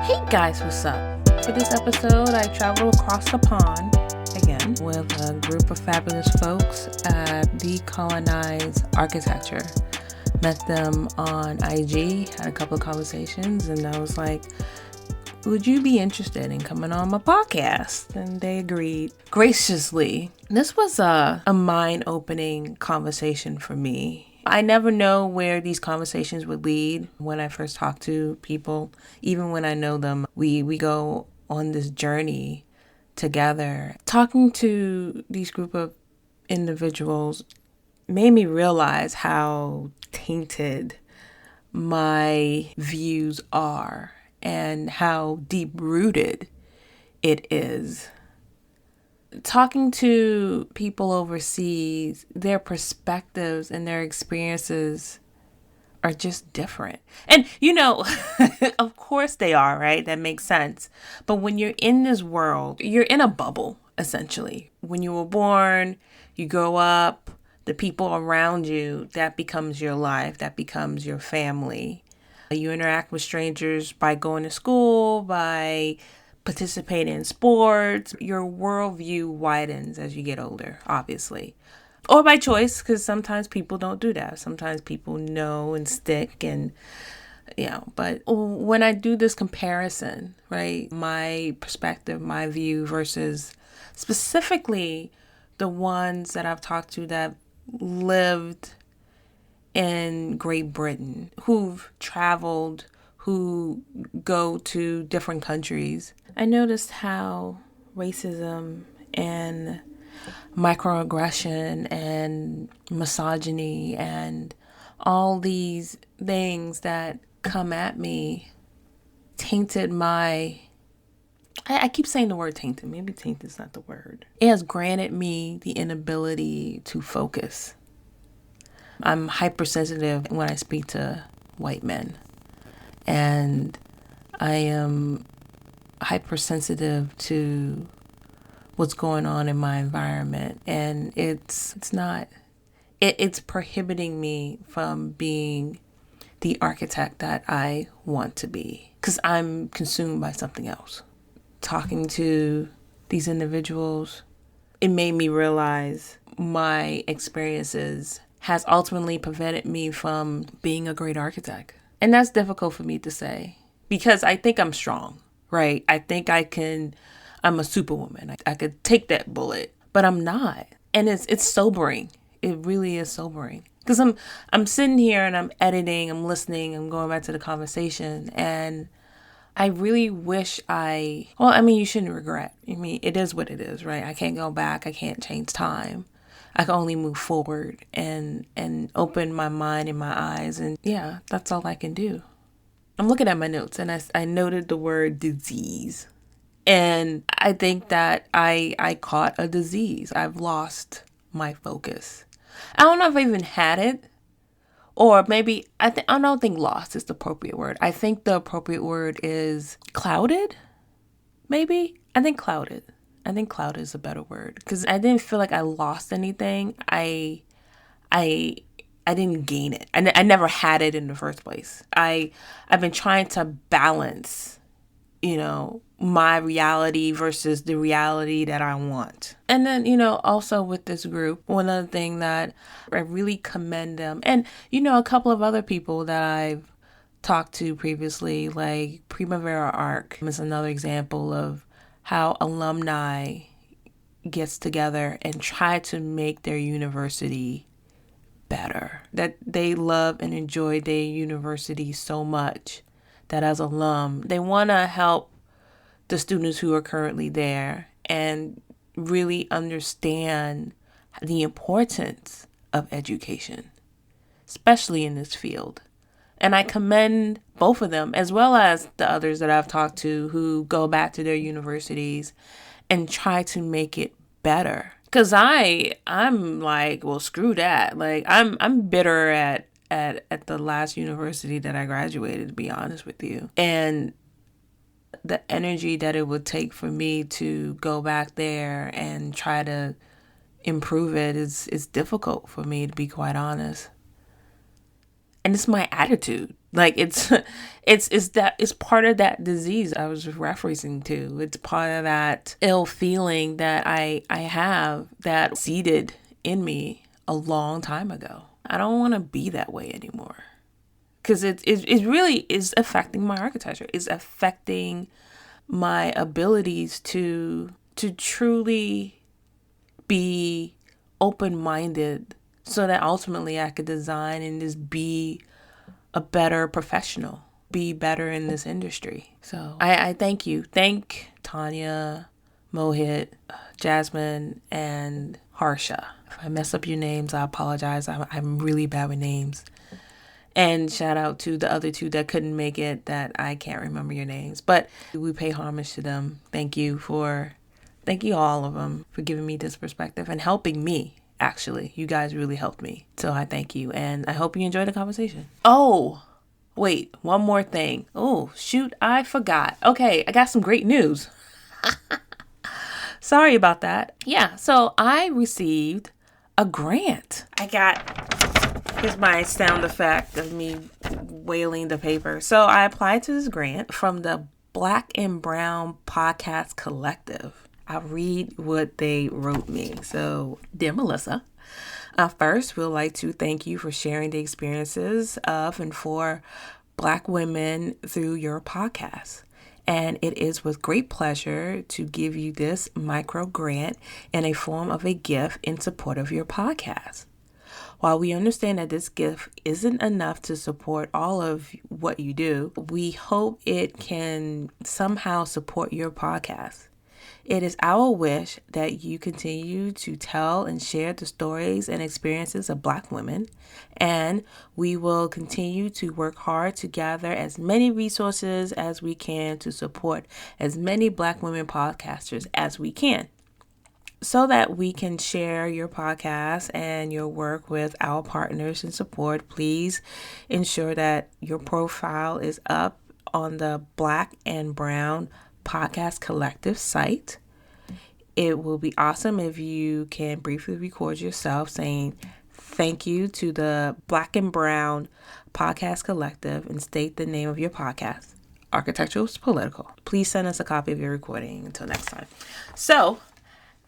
Hey guys, what's up? For this episode, I traveled across the pond again with a group of fabulous folks at Decolonise Architecture. Met them on IG, had a couple of conversations, and I was like, would you be interested in coming on my podcast? And they agreed graciously. This was a mind-opening conversation for me. I never know where these conversations would lead when I first talk to people. Even when I know them, we go on this journey together. Talking to these group of individuals made me realize how tainted my views are and how deep-rooted it is. Talking to people overseas, their perspectives and their experiences are just different. And, of course they are, right? That makes sense. But when you're in this world, you're in a bubble, essentially. When you were born, you grow up, the people around you, that becomes your life, that becomes your family. You interact with strangers by going to school, by participating in sports. Your worldview widens as you get older, obviously. Or by choice, because sometimes people don't do that. Sometimes people know and stick and, but when I do this comparison, right, my perspective, my view versus specifically the ones that I've talked to that lived in Great Britain, who've traveled, who go to different countries, I noticed how racism and microaggression and misogyny and all these things that come at me tainted my... I keep saying the word tainted. Maybe tainted is not the word. It has granted me the inability to focus. I'm hypersensitive when I speak to white men. And I am hypersensitive to what's going on in my environment. And it's prohibiting me from being the architect that I want to be, because I'm consumed by something else. Talking to these individuals, it made me realize my experiences has ultimately prevented me from being a great architect. And that's difficult for me to say because I think I'm strong, right? I think I'm a superwoman. I could take that bullet, but I'm not. And it's sobering. It really is sobering. Because I'm sitting here and I'm editing, I'm listening, I'm going back to the conversation, and I really wish you shouldn't regret. It is what it is, right? I can't go back. I can't change time. I can only move forward and open my mind and my eyes. And yeah, that's all I can do. I'm looking at my notes and I noted the word disease. And I think that I caught a disease. I've lost my focus. I don't know if I even had it. Or maybe, I don't think lost is the appropriate word. I think the appropriate word is clouded, maybe? I think clouded is a better word. Because I didn't feel like I lost anything. I didn't gain it. I never had it in the first place. I've been trying to balance, my reality versus the reality that I want. And then, also with this group, one other thing that I really commend them, and, a couple of other people that I've talked to previously, like Primavera Arc is another example of how alumni gets together and try to make their university better. That they love and enjoy their university so much that as alum, they want to help the students who are currently there and really understand the importance of education, especially in this field. And I commend both of them, as well as the others that I've talked to who go back to their universities and try to make it better. Because I'm like, well, screw that. Like, I'm bitter at the last university that I graduated, to be honest with you. And the energy that it would take for me to go back there and try to improve it is difficult for me, to be quite honest. And it's my attitude. Like it's part of that disease I was referencing to. It's part of that ill feeling that I have that seeded in me a long time ago. I don't want to be that way anymore. Because it really is affecting my architecture. It's affecting my abilities to truly be open-minded so that ultimately I could design and just be a better professional, be better in this industry. So I thank you. Thank Tanya, Mohit, Jasmine, and Harsha. If I mess up your names, I apologize. I'm really bad with names. And shout out to the other two that couldn't make it that I can't remember your names. But we pay homage to them. Thank you all of them for giving me this perspective and helping me. Actually, you guys really helped me. So I thank you. And I hope you enjoyed the conversation. Oh, wait, one more thing. Oh, shoot, I forgot. Okay, I got some great news. Sorry about that. Yeah, so I received a grant. Here's my sound effect of me wailing the paper. So I applied to this grant from the Black and Brown Podcast Collective. I'll read what they wrote me. So, dear Melissa, first, we'd like to thank you for sharing the experiences of and for Black women through your podcast. And it is with great pleasure to give you this micro grant in a form of a gift in support of your podcast. While we understand that this gift isn't enough to support all of what you do, we hope it can somehow support your podcast. It is our wish that you continue to tell and share the stories and experiences of Black women, and we will continue to work hard to gather as many resources as we can to support as many Black women podcasters as we can, so that we can share your podcast and your work with our partners and support. Please ensure that your profile is up on the Black and Brown Podcast Collective site. It will be awesome if you can briefly record yourself saying thank you to the Black and Brown Podcast Collective and state the name of your podcast. Architecture is Political. Please send us a copy of your recording. Until next time. So,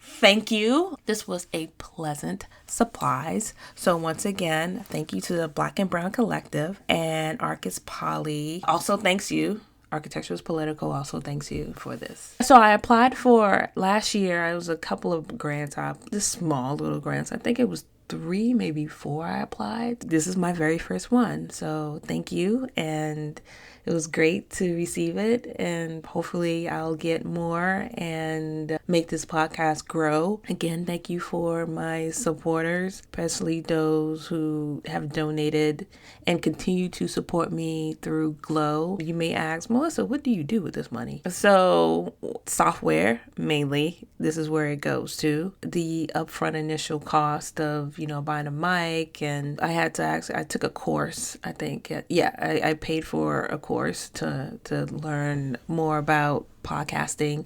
thank you. This was a pleasant surprise. So once again, thank you to the Black and Brown Collective, and Arcus Poly also thanks you. Architecture is Political also thanks you for this. So I applied for last year. It was a couple of grants, just small little grants. I think it was 3, maybe 4 I applied. This is my very first one. So thank you. And it was great to receive it, and hopefully I'll get more and make this podcast grow. Again, thank you for my supporters, especially those who have donated and continue to support me through Glow. You may ask, Melissa, what do you do with this money? So software, mainly, this is where it goes to. The upfront initial cost of, buying a mic, and I took a course, I think. Yeah, I paid for a course to learn more about podcasting.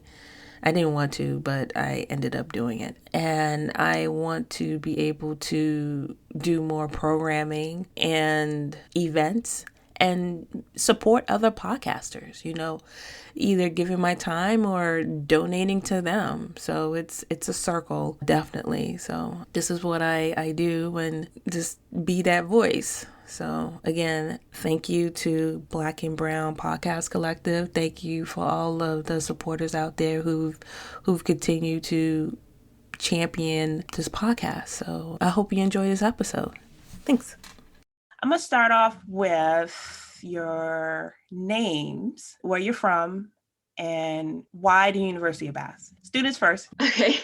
I didn't want to, but I ended up doing it. And I want to be able to do more programming and events and support other podcasters, either giving my time or donating to them. So it's a circle, definitely. So this is what I do, and just be that voice. So again, thank you to Black and Brown Podcast Collective. Thank you for all of the supporters out there who've continued to champion this podcast. So I hope you enjoy this episode. Thanks. I'm going to start off with your names, where you're from, and why the University of Bath. Students first. Okay.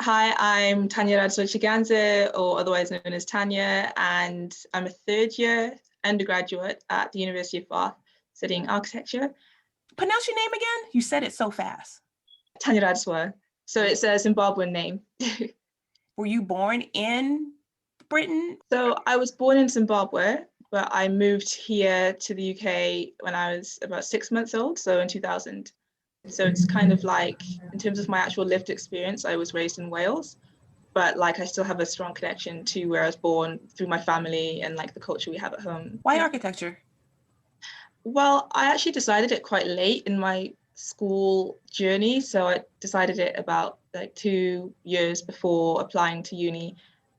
Hi, I'm TANYARADZWA CHIGANZE, or otherwise known as Tanya, and I'm a third-year undergraduate at the University of Bath studying architecture. Pronounce your name again? You said it so fast. TANYARADZWA. So it's a Zimbabwean name. Were you born in Britain? So I was born in Zimbabwe, but I moved here to the UK when I was about 6 months old, so in 2000. So it's kind of like, in terms of my actual lived experience, I was raised in Wales, but like I still have a strong connection to where I was born through my family and like the culture we have at home. Why architecture? Well, I actually decided it quite late in my school journey. So I decided it about like 2 years before applying to uni.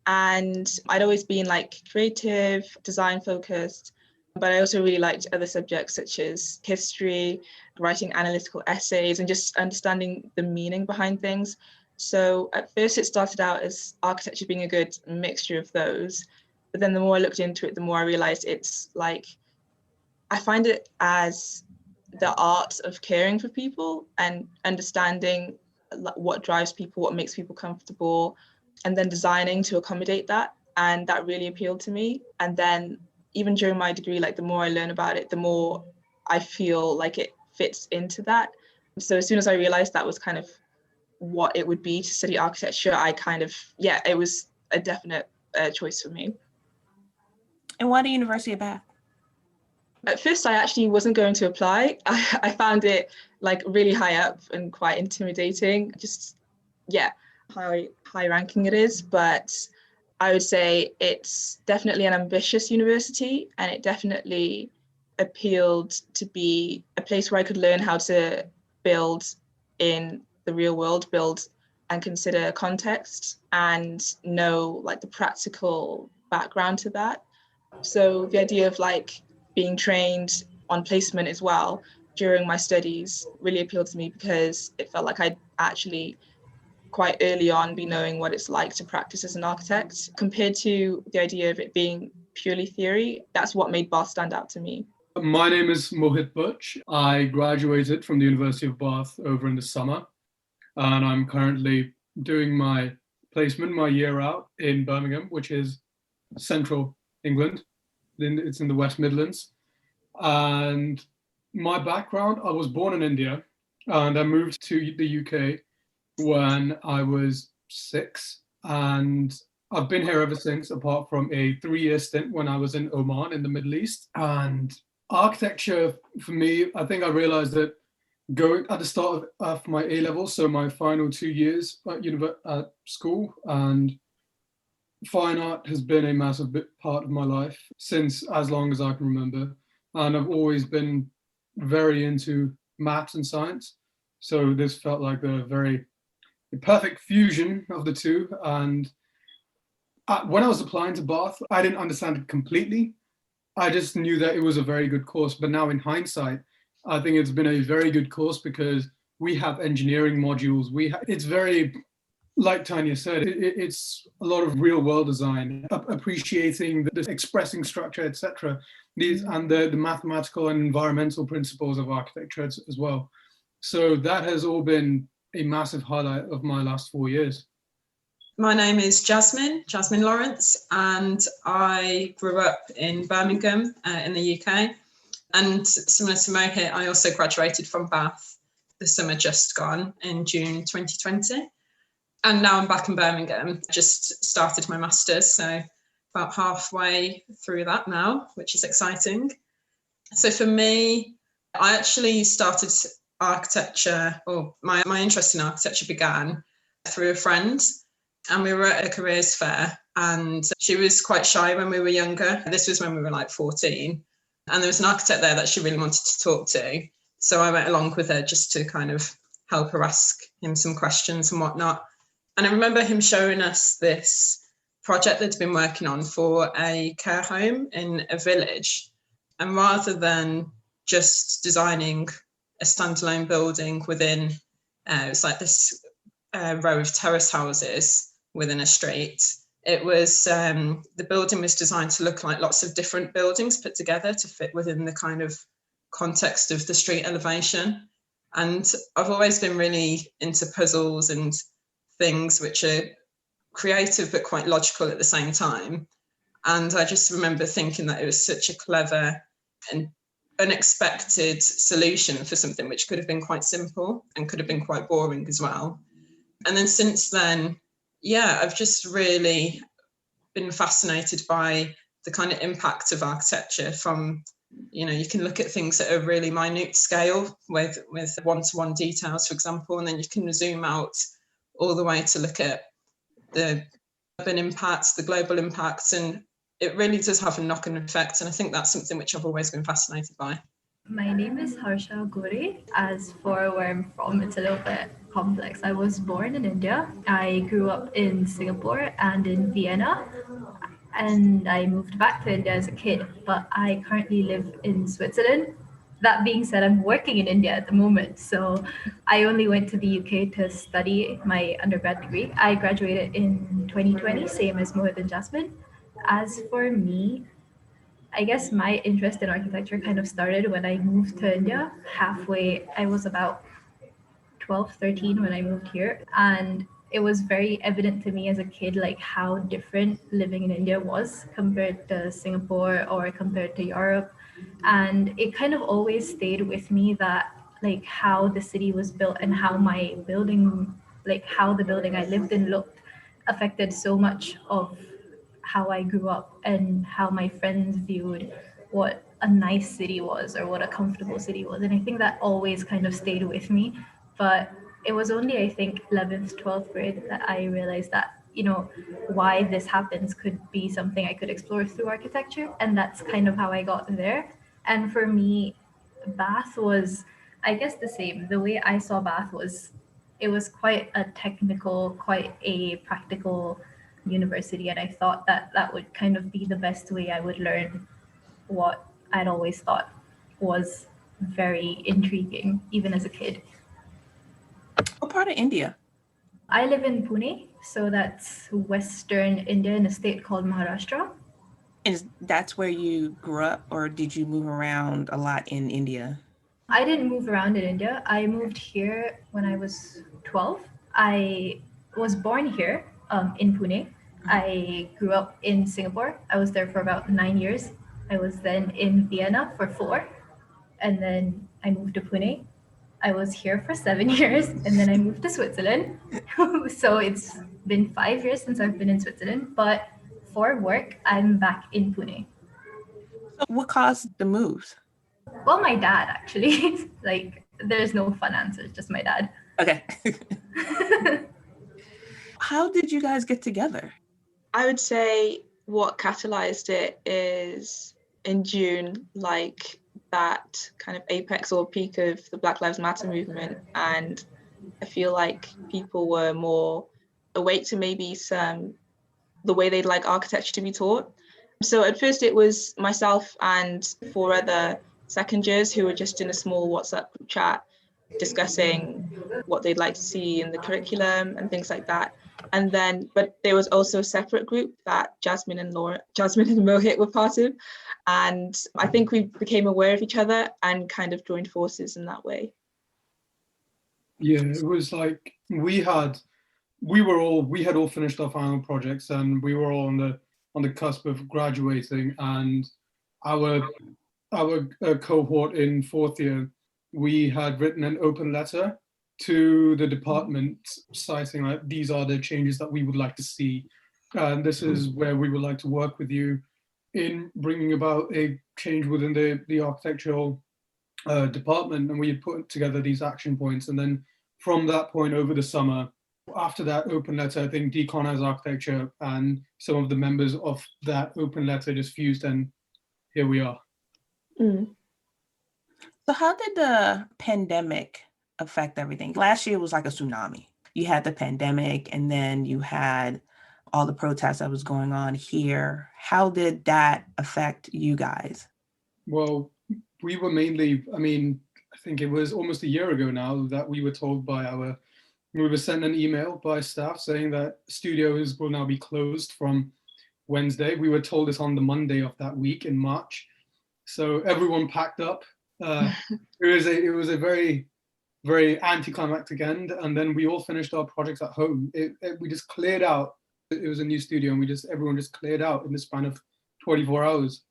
And I'd always been like creative, design focused, but I also really liked other subjects such as history, writing analytical essays, and just understanding the meaning behind things. So at first it started out as architecture being a good mixture of those. But then the more I looked into it, the more I realized it's like, I find it as the art of caring for people and understanding what drives people, what makes people comfortable, and then designing to accommodate that. And that really appealed to me. And then even during my degree, like the more I learn about it, the more I feel like it fits into that. So as soon as I realized that was kind of what it would be to study architecture, I kind of, yeah, it was a definite choice for me. And why the University of Bath? At first, I actually wasn't going to apply. I found it like really high up and quite intimidating. Just, yeah, high ranking it is. But I would say it's definitely an ambitious university, and it definitely appealed to be a place where I could learn how to build in the real world, build and consider context and know like the practical background to that. So the idea of like being trained on placement as well during my studies really appealed to me, because it felt like I'd actually quite early on be knowing what it's like to practice as an architect, compared to the idea of it being purely theory. That's what made Bath stand out to me. My name is Mohit Butch. I graduated from the University of Bath over in the summer, and I'm currently doing my placement, my year out in Birmingham, which is central England. It's in the West Midlands. And my background, I was born in India and I moved to the UK when I was 6. And I've been here ever since, apart from a 3-year stint when I was in Oman in the Middle East. And architecture, for me, I think I realized that going at the start of my A-level, so my final 2 years at school, and fine art has been a massive part of my life since as long as I can remember. And I've always been very into maths and science. So this felt like the perfect fusion of the two. And when I was applying to Bath, I didn't understand it completely. I just knew that it was a very good course. But now in hindsight, I think it's been a very good course because we have engineering modules. It's very, like Tanya said, it's a lot of real world design, appreciating the expressing structure, etc. And the mathematical and environmental principles of architecture as well. So that has all been a massive highlight of my last 4 years. My name is Jasmine Lawrence, and I grew up in Birmingham in the UK. And similar to Mohit, I also graduated from Bath the summer just gone in June 2020. And now I'm back in Birmingham. Just started my master's, so about halfway through that now, which is exciting. So for me, I actually started architecture, or my interest in architecture began through a friend, and we were at a careers fair, and she was quite shy when we were younger. This was when we were like 14, and there was an architect there that she really wanted to talk to. So I went along with her just to kind of help her ask him some questions and whatnot. And I remember him showing us this project that he'd been working on for a care home in a village. And rather than just designing a standalone building within, it was like this row of terrace houses within a street, it was, the building was designed to look like lots of different buildings put together to fit within the kind of context of the street elevation. And I've always been really into puzzles and things which are creative but quite logical at the same time. And I just remember thinking that it was such a clever and unexpected solution for something which could have been quite simple and could have been quite boring as well. And then since then, yeah, I've just really been fascinated by the kind of impact of architecture from, you know, you can look at things at a really minute scale with one-to-one details, for example, and then you can zoom out all the way to look at the urban impacts, the global impacts, and it really does have a knock-on effect. And I think that's something which I've always been fascinated by. My name is Harsha Gori. As for where I'm from, it's a little bit complex. I was born in India. I grew up in Singapore and in Vienna, and I moved back to India as a kid, but I currently live in Switzerland. That being said, I'm working in India at the moment, so I only went to the UK to study my undergrad degree. I graduated in 2020, same as Mohit and Jasmine. As for me, I guess my interest in architecture kind of started when I moved to India. Halfway, I was about 12, 13 when I moved here. And it was very evident to me as a kid, like how different living in India was compared to Singapore or compared to Europe. And it kind of always stayed with me that like how the city was built and how my building, like how the building I lived in looked affected so much of how I grew up and how my friends viewed what a nice city was or what a comfortable city was. And I think that always kind of stayed with me. But it was only, I think, 11th, 12th grade that I realized that, you know, why this happens could be something I could explore through architecture. And that's kind of how I got there. And for me, Bath was, I guess, the same. The way I saw Bath was, it was quite a technical, quite a practical university. And I thought that that would kind of be the best way I would learn what I'd always thought was very intriguing, even as a kid. What part of India? I live in Pune, so that's Western India in a state called Maharashtra. Is that's where you grew up, or did you move around a lot in India? I didn't move around in India. I moved here when I was 12. I was born here in Pune. I grew up in Singapore. I was there for about 9 years. I was then in Vienna for 4, and then I moved to Pune. I was here for 7 years, and then I moved to Switzerland. So it's been 5 years since I've been in Switzerland, but for work, I'm back in Pune. So what caused the moves? Well, my dad, actually. Like, there's no fun answers, just my dad. Okay. How did you guys get together? I would say what catalyzed it is in June, like that kind of apex or peak of the Black Lives Matter movement. And I feel like people were more awake to maybe the way they'd like architecture to be taught. So at first it was myself and 4 other second years who were just in a small WhatsApp group chat discussing what they'd like to see in the curriculum and things like that. And then, but there was also a separate group that Jasmine and Mohit were part of. And I think we became aware of each other and kind of joined forces in that way. Yeah, it was like we had all finished our final projects, and we were all on the cusp of graduating. And our cohort in 4th year, we had written an open letter to the department citing like, these are the changes that we would like to see, and this is where we would like to work with you in bringing about a change within the architectural department. And we had put together these action points, and then from that point over the summer, after that open letter, I think Decolonise Architecture and some of the members of that open letter just fused, and here we are. So how did the pandemic affect everything? Last year was like a tsunami. You had the pandemic, and then you had all the protests that was going on here. How did that affect you guys? Well, we were mainly, I think it was almost a year ago now that we were told we were sent an email by staff saying that studios will now be closed from Wednesday. We were told this on the Monday of that week in March. So everyone packed up. It was a very, very anticlimactic end. And then we all finished our projects at home. We just cleared out. It was a new studio, and everyone just cleared out in the span of 24 hours.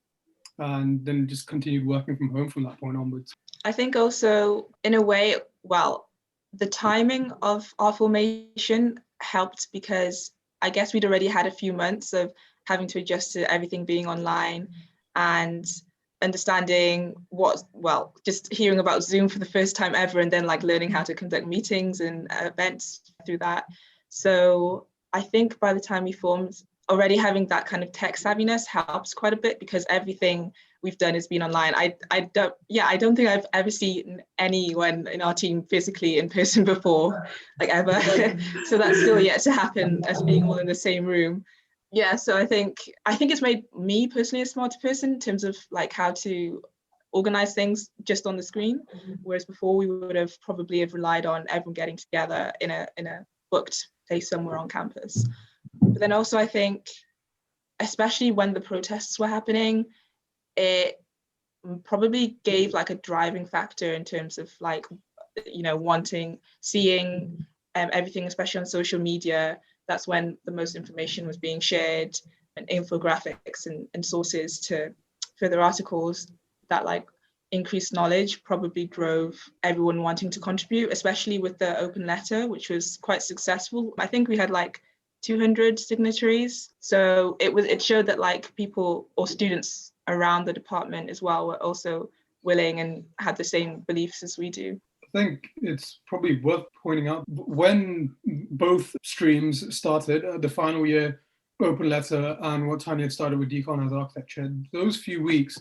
And then just continued working from home from that point onwards. I think also, in a way, well, the timing of our formation helped because I guess we'd already had a few months of having to adjust to everything being online and understanding just hearing about Zoom for the first time ever, and then like learning how to conduct meetings and events through that. So I think by the time we formed, already having that kind of tech savviness helps quite a bit, because everything we've done has been online. I don't think I've ever seen anyone in our team physically in person before, like ever. So that's still yet to happen, us being all in the same room. Yeah, so I think it's made me personally a smarter person in terms of like how to organize things just on the screen, whereas before we would have probably have relied on everyone getting together in a booked place somewhere on campus. But then also I think, especially when the protests were happening, it probably gave like a driving factor in terms of like, you know, seeing everything, especially on social media. That's when the most information was being shared, and infographics and sources to further articles. That like increased knowledge probably drove everyone wanting to contribute, especially with the open letter, which was quite successful. I think we had like 200 signatories. So it showed that like people or students around the department as well were also willing and had the same beliefs as we do. I think it's probably worth pointing out, when both streams started, the final year open letter and what Tanya had started with Decolonise Architecture, those few weeks,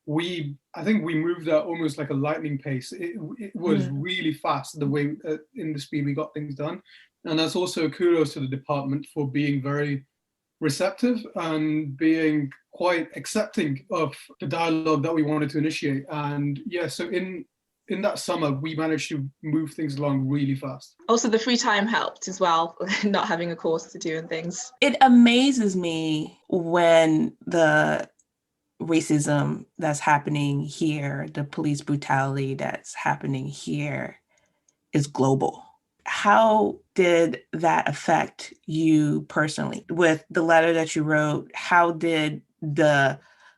I think we moved at almost like a lightning pace. It was really fast, the way in the speed we got things done. And that's also kudos to the department for being very receptive and being quite accepting of the dialogue that we wanted to initiate. And yeah, so in that summer, we managed to move things along really fast. Also, the free time helped as well, not having a course to do and things. It amazes me when the racism that's happening here, the police brutality that's happening here is global. How did that affect you personally? With the letter that you wrote, how did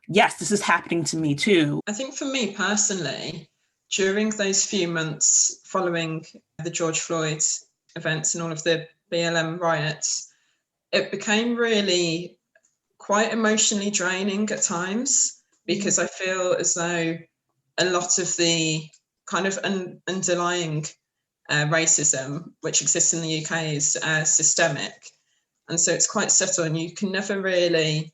yes, this is happening to me too? I think for me personally, during those few months following the George Floyd events and all of the BLM riots, it became really quite emotionally draining at times, because I feel as though a lot of the kind of underlying racism which exists in the UK is systemic. And so it's quite subtle, and you can never really,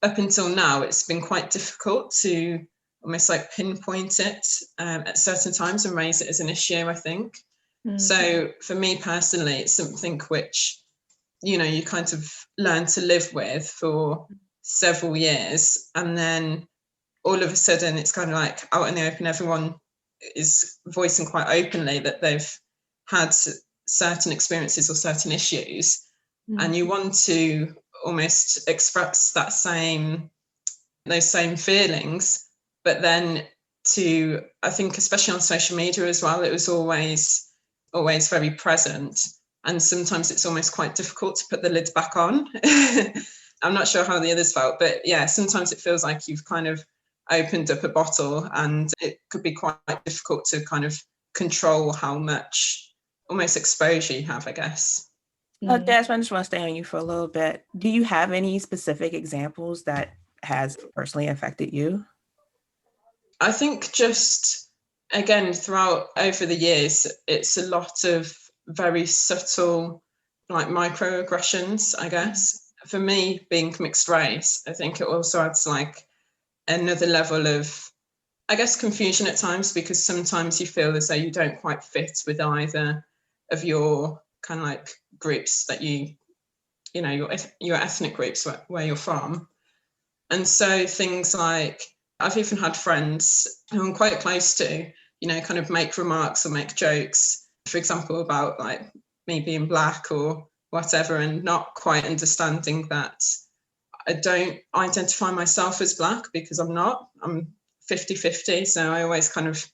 up until now, it's been quite difficult to almost like pinpoint it at certain times and raise it as an issue, I think. So for me personally, it's something which, you know, you kind of learn to live with for several years, and then all of a sudden it's kind of like out in the open, everyone is voicing quite openly that they've had certain experiences or certain issues, and you want to almost express those same feelings, but then I think especially on social media as well, it was always very present, and sometimes it's almost quite difficult to put the lid back on. I'm not sure how the others felt, but yeah, sometimes it feels like you've kind of opened up a bottle, and it could be quite difficult to kind of control how much almost exposure you have, I guess. Jasmine, I just want to stay on you for a little bit. Do you have any specific examples that has personally affected you? I think just, again, throughout over the years, it's a lot of very subtle, like microaggressions, I guess. For me, being mixed race, I think it also adds like another level of, I guess, confusion at times, because sometimes you feel as though you don't quite fit with either of your kind of like groups that your ethnic groups where you're from. And so things like, I've even had friends who I'm quite close to, you know, kind of make remarks or make jokes, for example, about like me being Black or whatever, and not quite understanding that I don't identify myself as Black, because I'm not. I'm 50-50. So I always kind of,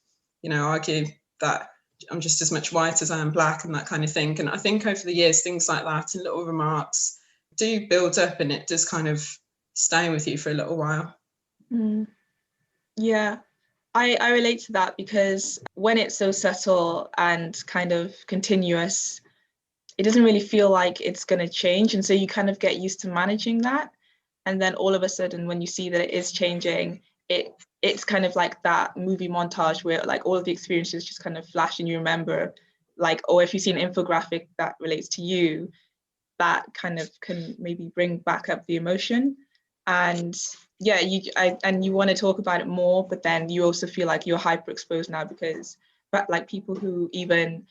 you know, argue that I'm just as much white as I am Black and that kind of thing. And I think over the years, things like that and little remarks do build up, and it does kind of stay with you for a little while. Yeah, I relate to that, because when it's so subtle and kind of continuous, it doesn't really feel like it's going to change. And so you kind of get used to managing that. And then all of a sudden, when you see that it is changing, it's kind of like that movie montage where like all of the experiences just kind of flash and you remember, like, or if you see an infographic that relates to you, that kind of can maybe bring back up the emotion. And yeah, and you want to talk about it more, but then you also feel like you're hyper exposed now because like people who even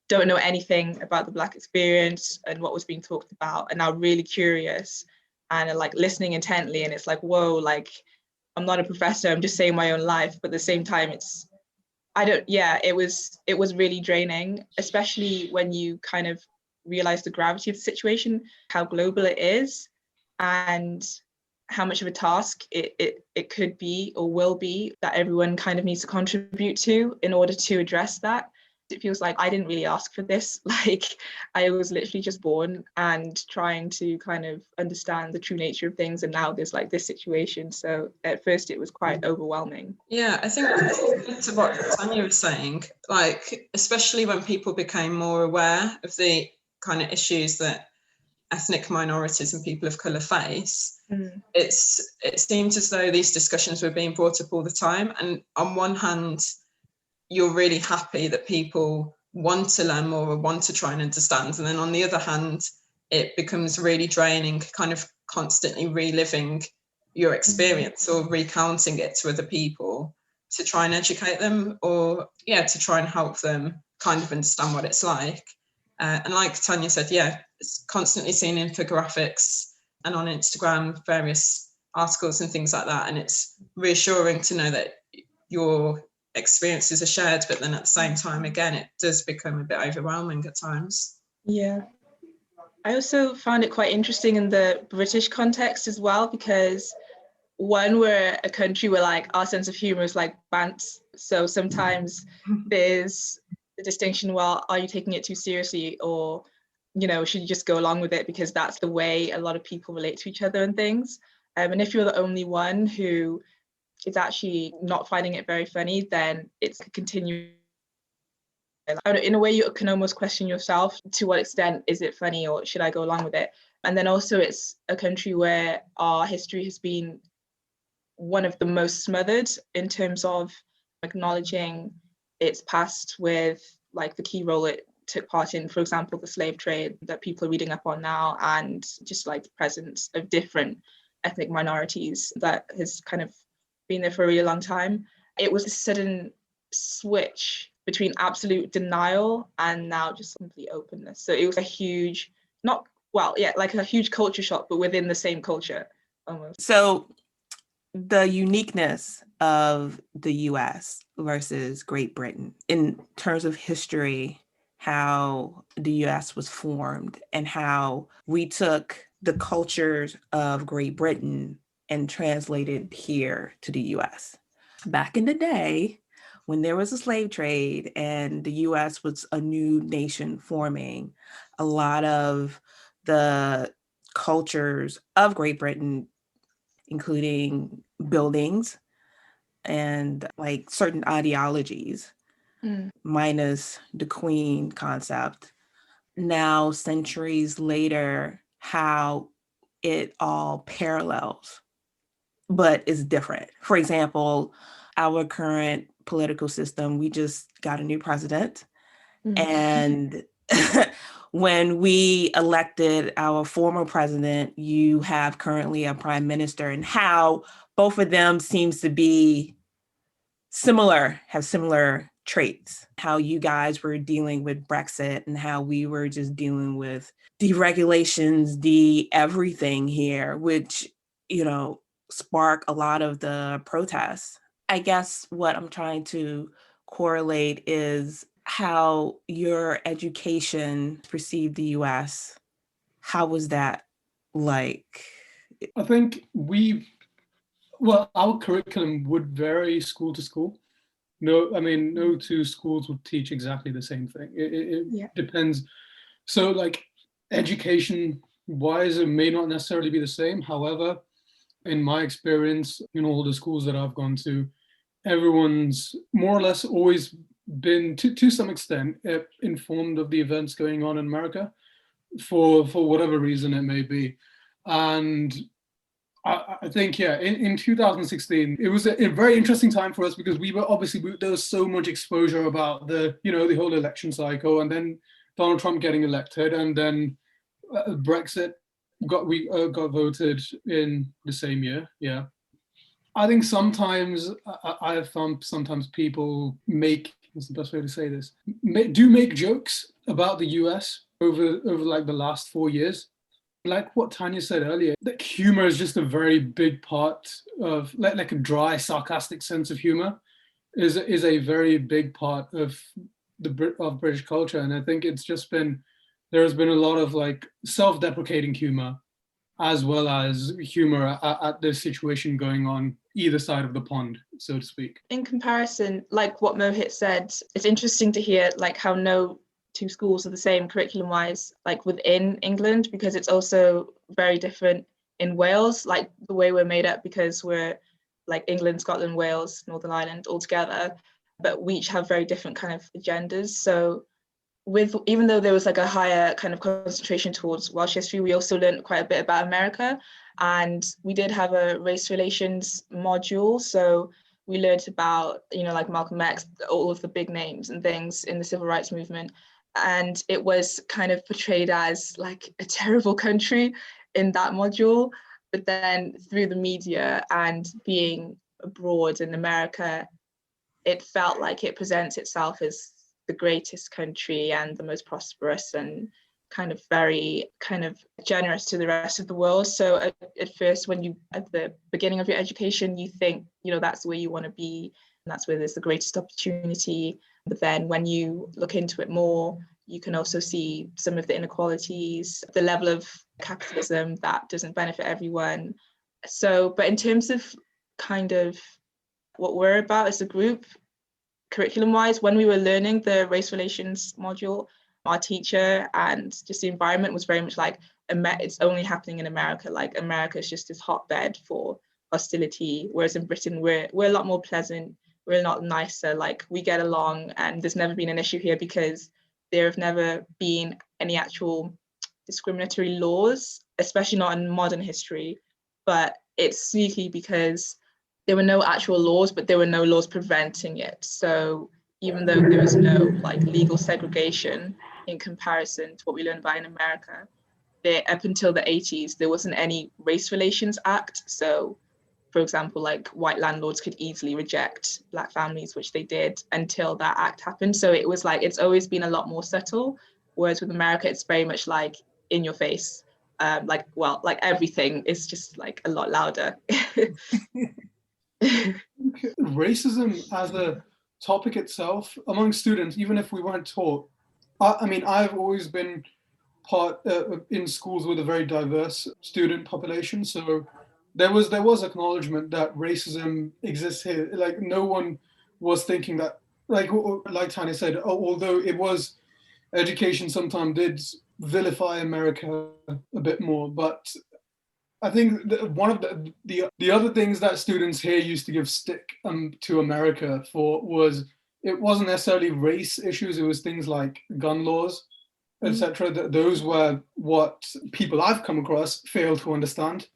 don't know anything about the Black experience and what was being talked about and are really curious and are like listening intently, and it's like, whoa, like I'm not a professor, I'm just saying my own life, but at the same time it was really draining, especially when you kind of realize the gravity of the situation, how global it is, and how much of a task it could be or will be that everyone kind of needs to contribute to in order to address that. It feels like I didn't really ask for this. Like I was literally just born and trying to kind of understand the true nature of things, and now there's like this situation. So at first it was quite overwhelming. Yeah, I think to what Tanya was saying, like especially when people became more aware of the kind of issues that ethnic minorities and people of colour face, it seems as though these discussions were being brought up all the time. And on one hand, you're really happy that people want to learn more or want to try and understand. And then on the other hand, it becomes really draining, kind of constantly reliving your experience or recounting it to other people to try and educate them, or to try and help them kind of understand what it's like. And like Tanya said, it's constantly seeing infographics and on Instagram, various articles and things like that. And it's reassuring to know that your experiences are shared, but then at the same time, again, it does become a bit overwhelming at times. Yeah. I also found it quite interesting in the British context as well, because one, we're a country where like our sense of humor is like bants. So sometimes there's the distinction, well, are you taking it too seriously, or, you know, should you just go along with it because that's the way a lot of people relate to each other and things. And if you're the only one who is actually not finding it very funny, then it's a continuing. In a way, you can almost question yourself, to what extent is it funny, or should I go along with it? And then also it's a country where our history has been one of the most smothered in terms of acknowledging its past, with like the key role it took part in, for example, the slave trade that people are reading up on now, and just like the presence of different ethnic minorities that has kind of been there for a really long time. It was a sudden switch between absolute denial and now just complete openness. So it was a huge, like a huge culture shock, but within the same culture almost. So the uniqueness of the US versus Great Britain in terms of history, how the US was formed and how we took the cultures of Great Britain and translated here to the US. Back in the day, when there was a slave trade and the US was a new nation forming, a lot of the cultures of Great Britain, including buildings and like certain ideologies, minus the queen concept, now centuries later, how it all parallels, but is different. For example, our current political system, we just got a new president. And when we elected our former president, you have currently a prime minister, and how both of them seems to be similar, have similar traits. How you guys were dealing with Brexit and how we were just dealing with deregulations, everything here, which, you know, spark a lot of the protests. I guess what I'm trying to correlate is how your education perceived the US. How was that like? I think our curriculum would vary school to school. No two schools would teach exactly the same thing. It depends. So like education wise, it may not necessarily be the same. However, in my experience, in all the schools that I've gone to, everyone's more or less always been, to some extent, informed of the events going on in America, for whatever reason it may be. And I think, in 2016, it was a very interesting time for us because there was so much exposure about the whole election cycle, and then Donald Trump getting elected, and then Brexit got voted in the same year. Yeah, I think sometimes I have found sometimes people make, what's the best way to say this, make jokes about the US over like the last 4 years. Like what Tanya said earlier, that humor is just a very big part of like a dry, sarcastic sense of humor is a very big part of of British culture. And I think there has been a lot of like self-deprecating humor as well as humor at the situation going on either side of the pond, so to speak. In comparison, like what Mohit said, it's interesting to hear like how no two schools are the same curriculum-wise, like within England, because it's also very different in Wales, like the way we're made up, because we're like England, Scotland, Wales, Northern Ireland all together, but we each have very different kind of agendas. So even though there was like a higher kind of concentration towards Welsh history, we also learned quite a bit about America. And we did have a race relations module. So we learned about, like Malcolm X, all of the big names and things in the civil rights movement. And it was kind of portrayed as like a terrible country in that module. But then through the media and being abroad in America, it felt like it presents itself as the greatest country and the most prosperous and kind of very kind of generous to the rest of the world. So at first, when you at the beginning of your education, you think, that's where you want to be, and that's where there's the greatest opportunity. But then when you look into it more, you can also see some of the inequalities, the level of capitalism that doesn't benefit everyone. So, but in terms of kind of what we're about as a group, curriculum-wise, when we were learning the race relations module, our teacher and just the environment was very much like, it's only happening in America. Like America is just this hotbed for hostility, whereas in Britain, we're a lot more pleasant, we're a lot nicer, like we get along, and there's never been an issue here because there have never been any actual discriminatory laws, especially not in modern history. But it's sneaky because there were no actual laws, but there were no laws preventing it. So even though there was no like legal segregation in comparison to what we learned about in America, up until the 80s, there wasn't any race relations act. So for example, like white landlords could easily reject Black families, which they did until that act happened. So it was like, it's always been a lot more subtle. Whereas with America, it's very much like in your face. Like everything is just like a lot louder. Racism as a topic itself among students, even if we weren't taught, I mean, I've always been part in schools with a very diverse student population. So there was acknowledgement that racism exists here. Like no one was thinking that, like Tanya said, although it was, education sometimes did vilify America a bit more, but I think one of the other things that students here used to give stick to America for was, it wasn't necessarily race issues, it was things like gun laws, etc. Those were what people I've come across fail to understand.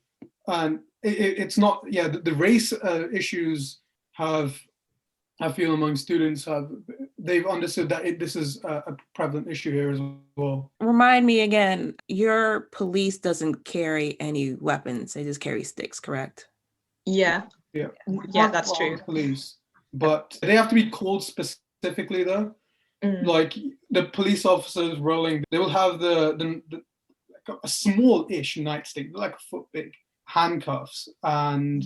And it's not, the race issues have, I feel among students, they've understood that this is a prevalent issue here as well. Remind me again, your police doesn't carry any weapons, they just carry sticks, correct? Yeah, that's true. Police, but they have to be called specifically though. Like the police officers rolling, they will have the a small-ish nightstick, like a foot big, handcuffs, and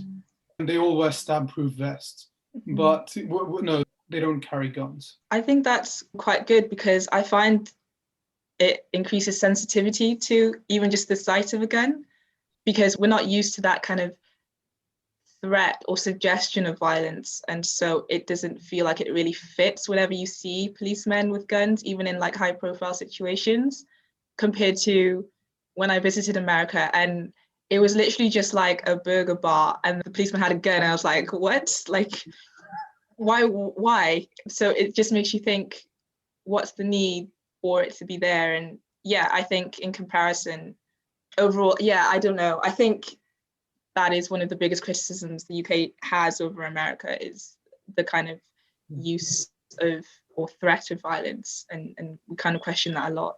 they all wear stab-proof vests. But no, they don't carry guns. I think that's quite good because I find it increases sensitivity to even just the sight of a gun, because we're not used to that kind of threat or suggestion of violence, and so it doesn't feel like it really fits whenever you see policemen with guns, even in like high profile situations, compared to when I visited America and it was literally just like a burger bar and the policeman had a gun and I was like, what? Like, why? So it just makes you think, what's the need for it to be there? And I think in comparison, overall, I don't know. I think that is one of the biggest criticisms the UK has over America, is the kind of use of or threat of violence. And we kind of question that a lot.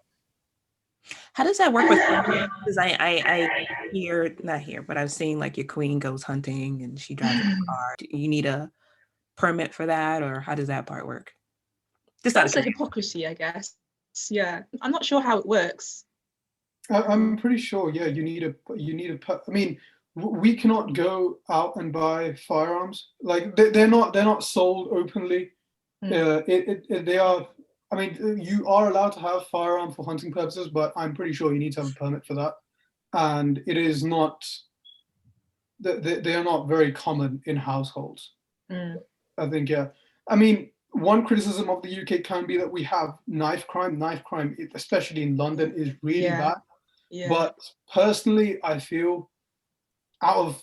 How does that work with because I hear, not here, but I've seen like your queen goes hunting and she drives a car. Do you need a permit for that, or how does that part work? Just out of That's a curiosity. hypocrisy, I guess. Yeah, I'm not sure how it works. I'm pretty sure, yeah, you need I mean, we cannot go out and buy firearms. Like they're not sold openly. They are. I mean, you are allowed to have firearm for hunting purposes, but I'm pretty sure you need to have a permit for that. And it is not. They are not very common in households. I think, yeah. I mean, one criticism of the UK can be that we have knife crime. Knife crime, especially in London, is really bad. Yeah. But personally, I feel out of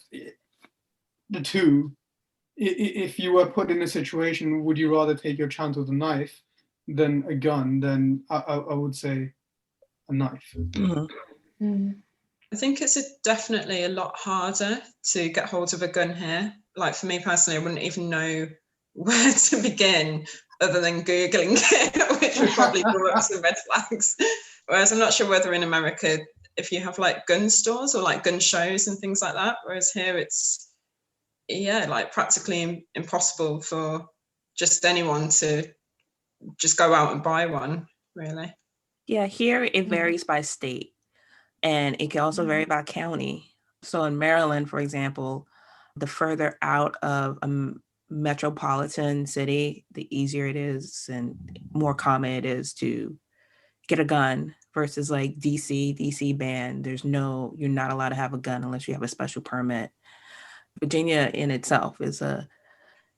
the two, if you were put in a situation, would you rather take your chance with a knife than a gun? Then I would say a knife. I think it's definitely a lot harder to get hold of a gun here. Like for me personally, I wouldn't even know where to begin other than Googling it, which would probably draw up some red flags. Whereas I'm not sure whether in America, if you have like gun stores or like gun shows and things like that, whereas here it's, yeah, like practically impossible for just anyone to just go out and buy one, really. Yeah, here it varies by state, and it can also vary by county. So in Maryland, for example, the further out of a metropolitan city, the easier it is and more common it is to get a gun versus like DC banned. You're not allowed to have a gun unless you have a special permit. Virginia in itself is a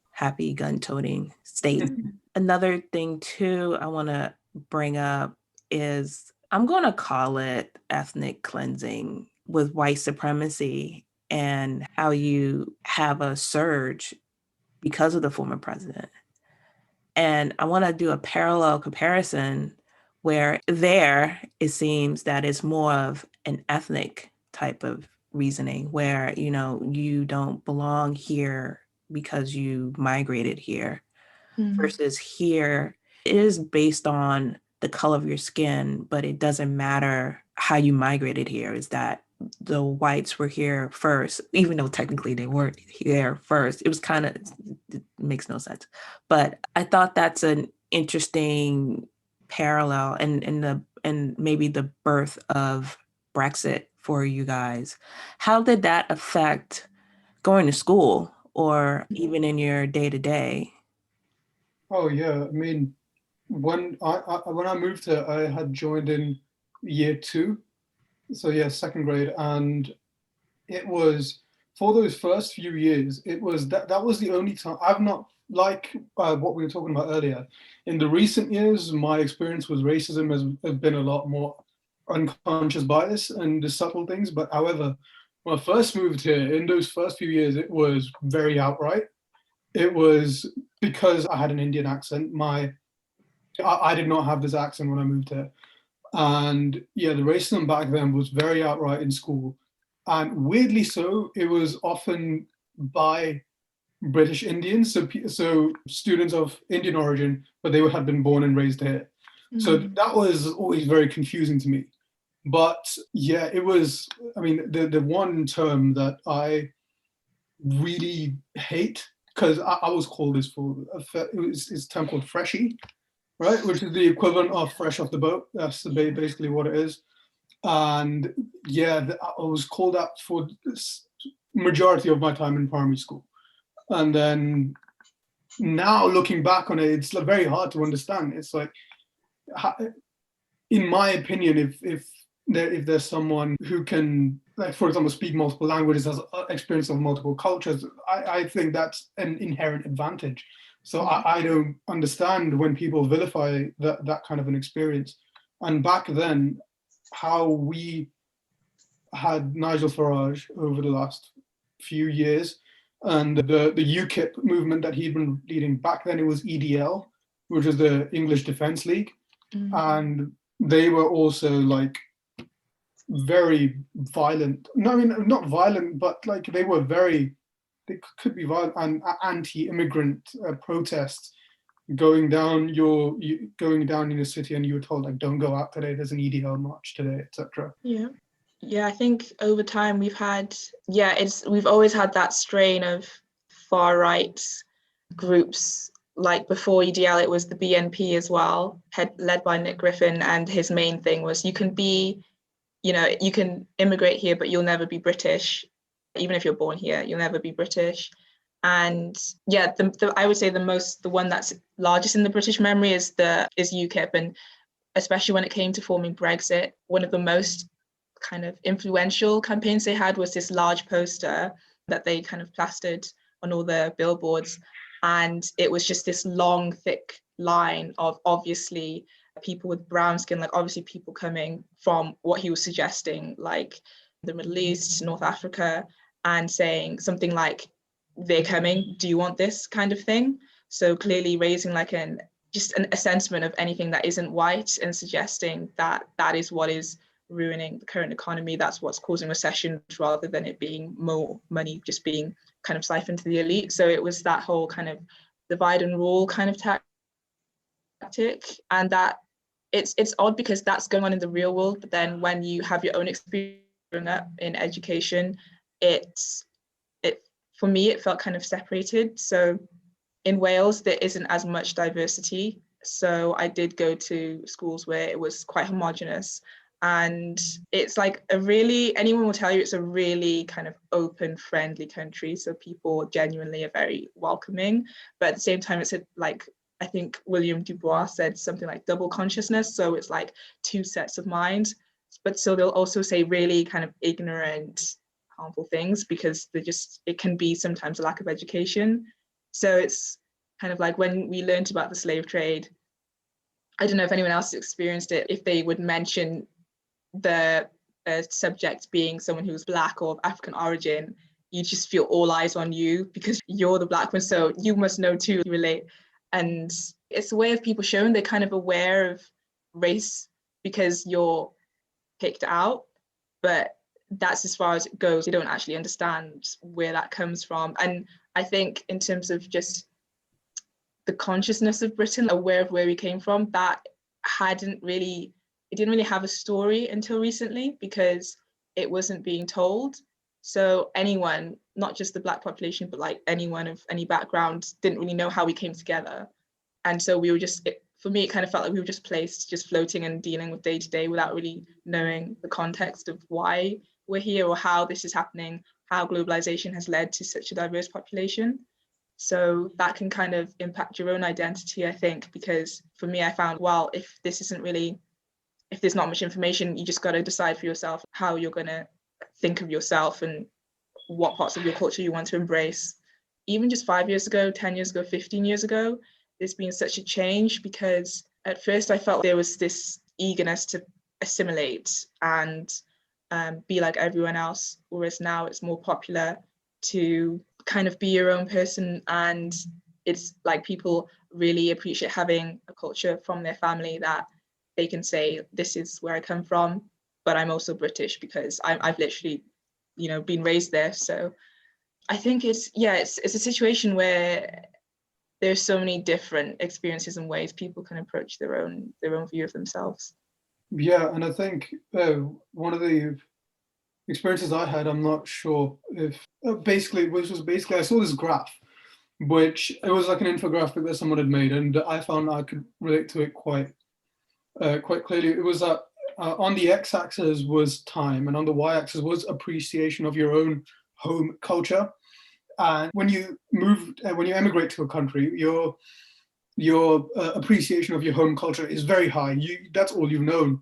happy gun-toting state. Another thing too I want to bring up is, I'm going to call it ethnic cleansing with white supremacy and how you have a surge because of the former president. And I want to do a parallel comparison where there it seems that it's more of an ethnic type of reasoning where, you don't belong here because you migrated here versus here it is based on the color of your skin, but it doesn't matter how you migrated here. Is that the whites were here first, even though technically they weren't here first. It was it makes no sense. But I thought that's an interesting parallel and maybe the birth of Brexit for you guys. How did that affect going to school or even in your day-to-day? Oh yeah, I mean, when I moved here, I had joined in year 2, so yeah, second grade, and it was for those first few years. It was that was the only time I've not like what we were talking about earlier. In the recent years, my experience with racism has been a lot more unconscious bias and the subtle things. But however, when I first moved here, in those first few years, it was very outright. It was because I had an Indian accent. I did not have this accent when I moved here. And yeah, the racism back then was very outright in school. And weirdly so, it was often by British Indians, so students of Indian origin, but they had been born and raised here. So that was always very confusing to me. But yeah, it was, I mean, the one term that I really hate, because I was called this it's a term called freshie, right? Which is the equivalent of fresh off the boat. That's basically what it is. And yeah, I was called that for this majority of my time in primary school. And then now looking back on it, it's very hard to understand. It's like, in my opinion, if there's someone who can, like, for example, speak multiple languages, has experience of multiple cultures, I think that's an inherent advantage. So I don't understand when people vilify that kind of an experience. And back then, how we had Nigel Farage over the last few years, and the UKIP movement that he'd been leading, back then it was EDL, which is the English Defence League. And they were also like very violent. No, I mean, not violent, but like they could be violent and anti-immigrant protests going down in the city and you were told like, don't go out today, there's an EDL march today, etc. Yeah, I think over time we've always had that strain of far right groups. Like before EDL, it was the BNP as well, led by Nick Griffin, and his main thing was you can immigrate here, but you'll never be British. Even if you're born here, you'll never be British. And yeah, I would say the one that's largest in the British memory is UKIP, and especially when it came to forming Brexit, one of the most kind of influential campaigns they had was this large poster that they kind of plastered on all the billboards, and it was just this long, thick line of obviously people with brown skin, like obviously people coming from what he was suggesting, like the Middle East, North Africa, and saying something like, they're coming, do you want this, kind of thing. So clearly raising like a sentiment of anything that isn't white, and suggesting that is what is ruining the current economy, that's what's causing recession, rather than it being more money just being kind of siphoned to the elite. So it was that whole kind of divide and rule kind of tactic, and that it's odd because that's going on in the real world, but then when you have your own experience growing up in education, for me it felt kind of separated. So in Wales there isn't as much diversity, so I did go to schools where it was quite homogenous, and it's like anyone will tell you it's a really kind of open, friendly country, so people genuinely are very welcoming, but at the same time it's like, I think William Dubois said something like double consciousness, so it's like two sets of mind, but so they'll also say really kind of ignorant, harmful things, because it can be sometimes a lack of education. So it's kind of like when we learned about the slave trade, I don't know if anyone else experienced it, if they would mention the subject being someone who was Black or of African origin, you just feel all eyes on you because you're the Black one, so you must know too, relate. And it's a way of people showing they're kind of aware of race because you're picked out, but that's as far as it goes. You don't actually understand where that comes from. And I think in terms of just the consciousness of Britain, aware of where we came from, that didn't really have a story until recently because it wasn't being told. So anyone, not just the Black population, but like anyone of any background, didn't really know how we came together. And so we were for me, it kind of felt like we were just placed, just floating and dealing with day to day without really knowing the context of why we're here or how this is happening, how globalization has led to such a diverse population. So that can kind of impact your own identity, I think, because for me, I found, well, if there's not much information, you just got to decide for yourself how you're going to think of yourself and what parts of your culture you want to embrace. Even just 5 years ago, 10 years ago, 15 years ago, there's been such a change, because at first I felt there was this eagerness to assimilate and be like everyone else, whereas now it's more popular to kind of be your own person, and it's like people really appreciate having a culture from their family that they can say, this is where I come from, but I'm also British because I've literally, been raised there. So I think it's a situation where there's so many different experiences and ways people can approach their own view of themselves. Yeah, and I think one of the experiences I had, I'm not sure if basically I saw this graph, which it was like an infographic that someone had made, and I found I could relate to it quite clearly. It was that on the x-axis was time, and on the y-axis was appreciation of your own home culture. And when you emigrate to a country, your appreciation of your home culture is very high. That's all you've known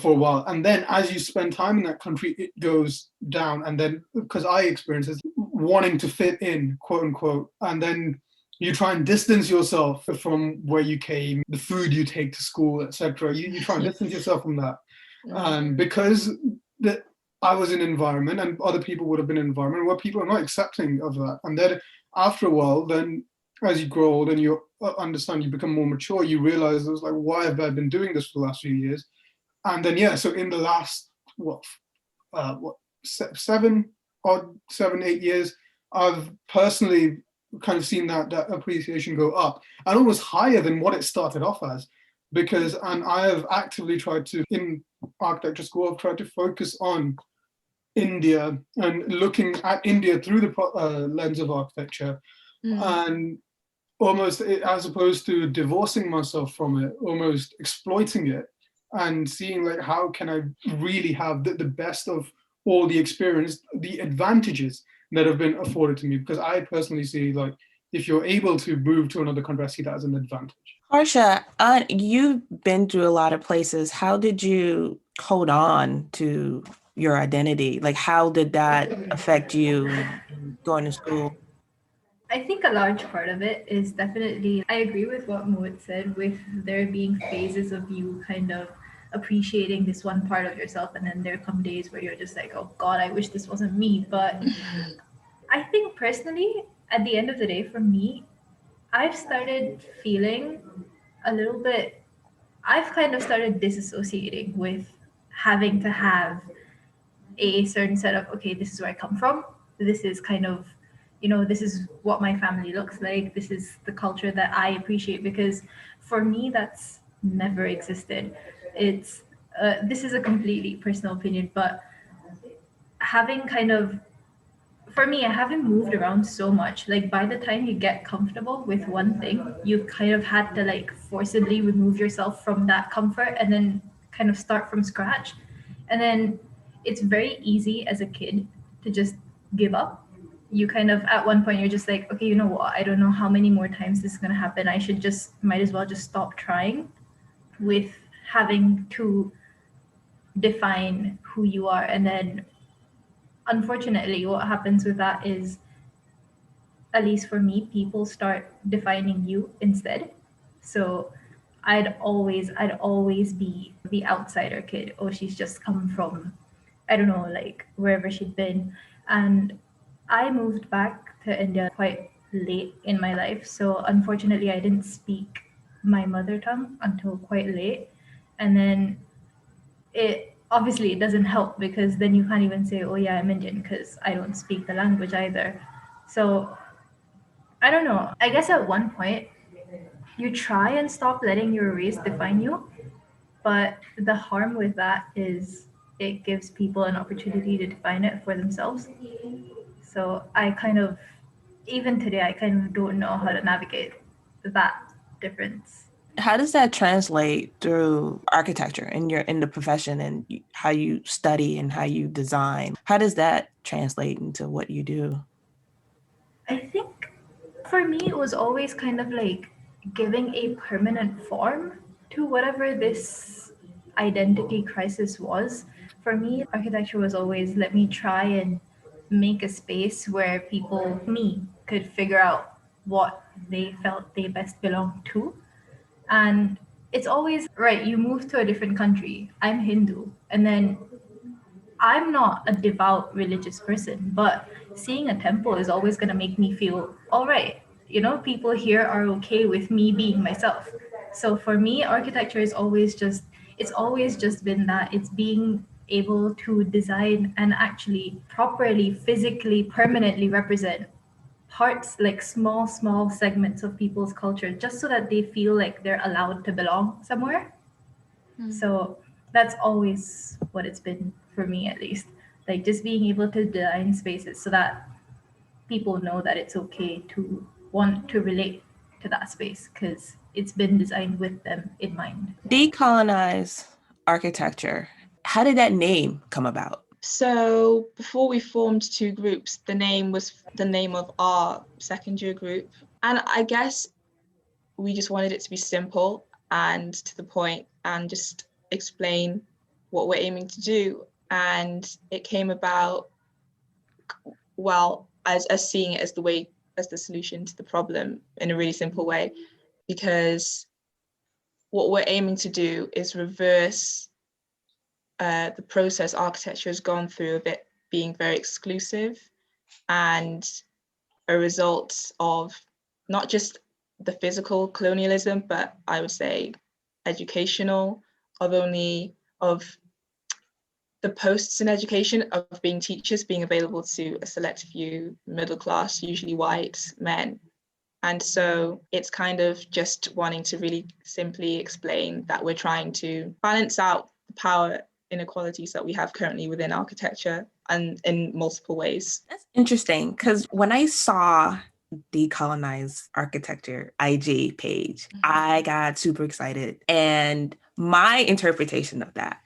for a while, and then as you spend time in that country, it goes down. And then, because I experienced this, wanting to fit in, quote unquote, and then you try and distance yourself from where you came, the food you take to school, etc. You try and distance yourself from that, because I was in an environment, and other people would have been in an environment where people are not accepting of that. And then after a while, then as you grow old and you understand, you become more mature, you realize it was like, why have I been doing this for the last few years? And then so in the last 7, 8 years, I've personally kind of seen that appreciation go up and almost higher than what it started off as. And I have actively tried to, in architecture school, I've tried to focus on India and looking at India through the lens of architecture, and almost, as opposed to divorcing myself from it, almost exploiting it and seeing like, how can I really have the best of all the experience, the advantages that have been afforded to me? Because I personally see, like, if you're able to move to another country, I see that as an advantage. Harsha, you've been through a lot of places. How did you hold on to your identity? Like, how did that affect you going to school? I think a large part of it is definitely, I agree with what Mohit said, with there being phases of you kind of appreciating this one part of yourself, and then there come days where you're just like, oh God, I wish this wasn't me. But I think personally, at the end of the day, for me, I've started feeling a little bit, I've kind of started disassociating with having to have a certain set of, okay, this is where I come from. This is kind of, this is what my family looks like. This is the culture that I appreciate, because for me, that's never existed. It's, this is a completely personal opinion, but having kind of, for me, I haven't moved around so much. Like, by the time you get comfortable with one thing, you've kind of had to like forcibly remove yourself from that comfort and then kind of start from scratch. And then it's very easy as a kid to just give up. You kind of, at one point, you're just like, okay, you know what? I don't know how many more times this is going to happen. Might as well just stop trying with having to define who you are. And then unfortunately, what happens with that is, at least for me, people start defining you instead. So I'd always be the outsider kid. Oh, she's just come from, I don't know, like wherever she'd been. And I moved back to India quite late in my life. So unfortunately, I didn't speak my mother tongue until quite late. And then it doesn't help, because then you can't even say, oh yeah, I'm Indian, because I don't speak the language either. So I don't know. I guess at one point you try and stop letting your race define you, but the harm with that is it gives people an opportunity to define it for themselves. So I kind of, even today, I kind of don't know how to navigate that difference. How does that translate through architecture in the profession, and how you study and how you design? How does that translate into what you do? I think for me, it was always kind of like giving a permanent form to whatever this identity crisis was. For me, architecture was always, let me try and make a space where people, me, could figure out what they felt they best belonged to. And it's always, right, you move to a different country. I'm Hindu. And then I'm not a devout religious person, but seeing a temple is always going to make me feel, all right, people here are okay with me being myself. So for me, architecture is it's always just been that. It's being able to design and actually properly, physically, permanently represent parts, like small segments of people's culture, just so that they feel like they're allowed to belong somewhere. So that's always what it's been for me, at least, like just being able to design spaces so that people know that it's okay to want to relate to that space, because it's been designed with them in mind. Decolonise Architecture, how did that name come about? So before we formed two groups, the name was the name of our second year group. And I guess we just wanted it to be simple and to the point, and just explain what we're aiming to do. And it came about, well, as seeing it as the solution to the problem in a really simple way, because what we're aiming to do is reverse the process architecture has gone through of it being very exclusive, and a result of not just the physical colonialism, but I would say educational, of the posts in education of being teachers being available to a select few middle class, usually white men. And so it's kind of just wanting to really simply explain that we're trying to balance out the power inequalities that we have currently within architecture and in multiple ways. That's interesting, because when I saw Decolonise Architecture IG page, I got super excited. And my interpretation of that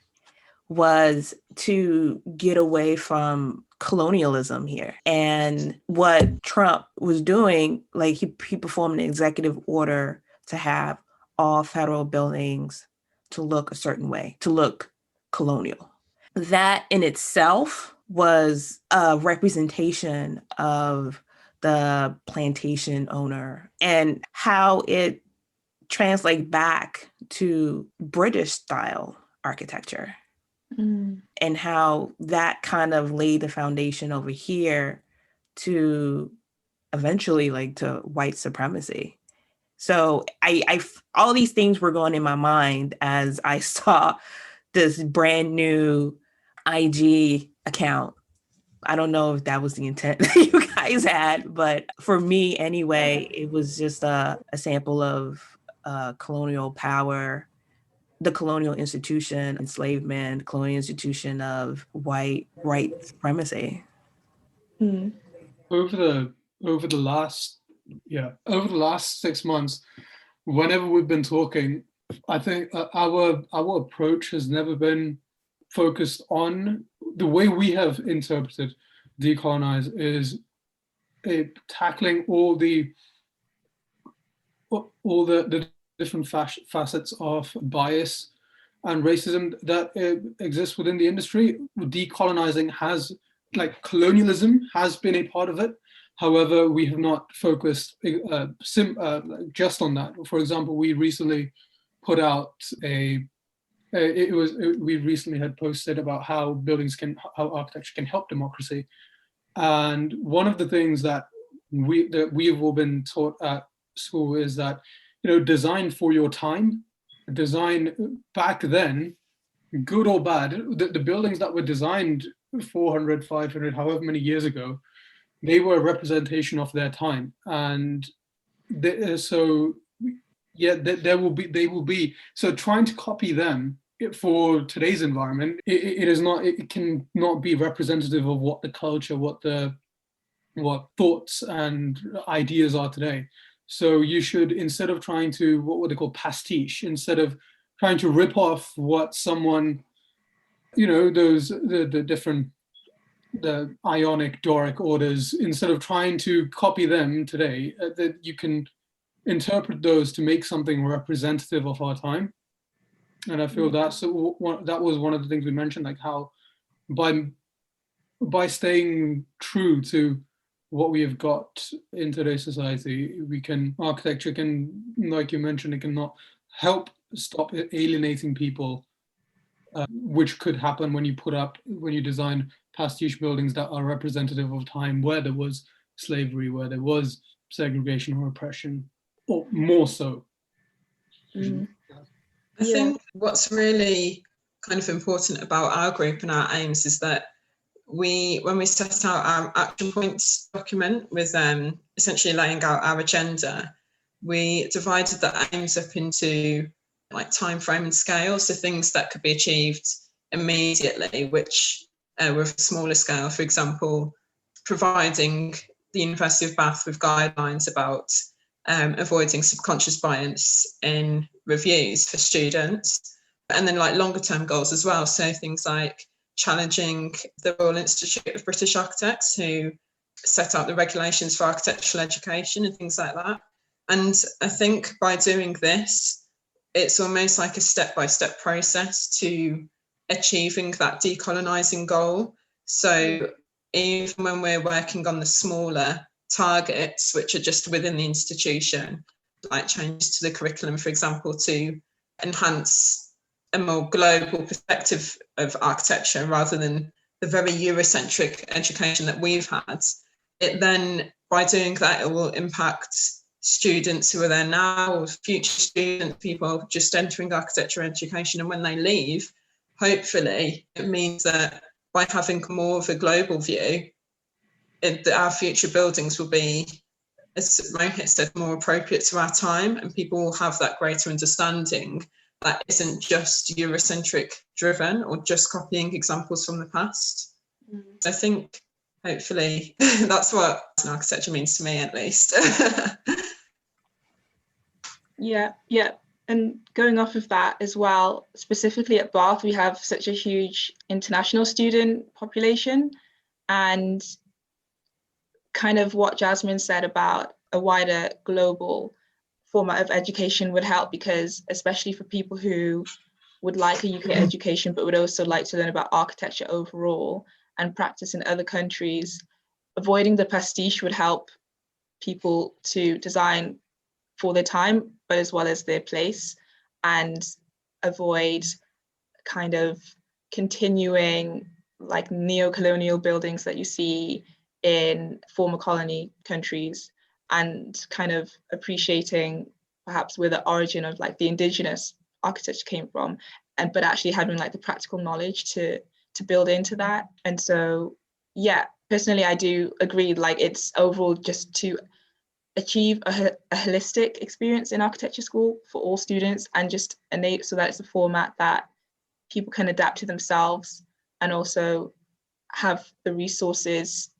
was to get away from colonialism here. And what Trump was doing, like he performed an executive order to have all federal buildings to look a certain way, to look colonial. That in itself was a representation of the plantation owner and how it translates back to British style architecture. And how that kind of laid the foundation over here to eventually like to white supremacy. So I all these things were going in my mind as I saw this brand new IG account. I don't know if that was the intent that you guys had, but for me anyway, it was just a sample of colonial power, the colonial institution, enslavement, colonial institution of white supremacy. Over the last 6 months, whenever we've been talking, I think our approach has never been focused on the way we have interpreted Decolonize is tackling all the different facets of bias and racism that exists within the industry. Decolonizing has, like, colonialism has been a part of it. However, we have not focused just on that. For example, we recently put out we recently had posted about how architecture can help democracy. And one of the things that we've all been taught at school is that, design for your time, design back then, good or bad, the buildings that were designed 400, 500, however many years ago, they were a representation of their time. And they will be, so trying to copy them for today's environment, it can not be representative of what the culture, what thoughts and ideas are today. So you should, instead of trying to, what would they call pastiche, instead of trying to rip off what someone, the Ionic, Doric orders, instead of trying to copy them today, that you can interpret those to make something representative of our time. And I feel that was one of the things we mentioned, like how by staying true to what we have got in today's society, architecture can, like you mentioned, it can not help stop alienating people, which could happen when you design pastiche buildings that are representative of time where there was slavery, where there was segregation or oppression, or more so. I think what's really kind of important about our group and our aims is that when we set out our action points document with essentially laying out our agenda, we divided the aims up into like time frame and scale, so things that could be achieved immediately, which were of a smaller scale. For example, providing the University of Bath with guidelines about avoiding subconscious bias in reviews for students, and then like longer term goals as well. So things like challenging the Royal Institute of British Architects, who set out the regulations for architectural education and things like that. And I think by doing this, it's almost like a step-by-step process to achieving that decolonising goal. So even when we're working on the smaller targets, which are just within the institution, like changes to the curriculum, for example, to enhance a more global perspective of architecture rather than the very Eurocentric education that we've had, it then, by doing that, it will impact students who are there now, or future students, people just entering architecture education, and when they leave, hopefully it means that by having more of a global view, that our future buildings will be, as Mohit said, more appropriate to our time, and people will have that greater understanding that isn't just Eurocentric driven or just copying examples from the past. I think hopefully that's what an architecture means to me, at least. Yeah. And going off of that as well, specifically at Bath, we have such a huge international student population, and kind of what Jasmine said about a wider global format of education would help, because especially for people who would like a UK education but would also like to learn about architecture overall and practice in other countries, avoiding the pastiche would help people to design for their time but as well as their place, and avoid kind of continuing like neo-colonial buildings that you see in former colony countries, and kind of appreciating perhaps where the origin of like the indigenous architecture came from, and but actually having like the practical knowledge to build into that. And so yeah, personally I do agree, like it's overall just to achieve a holistic experience in architecture school for all students, and just innate, so that it's a format that people can adapt to themselves, and also have the resources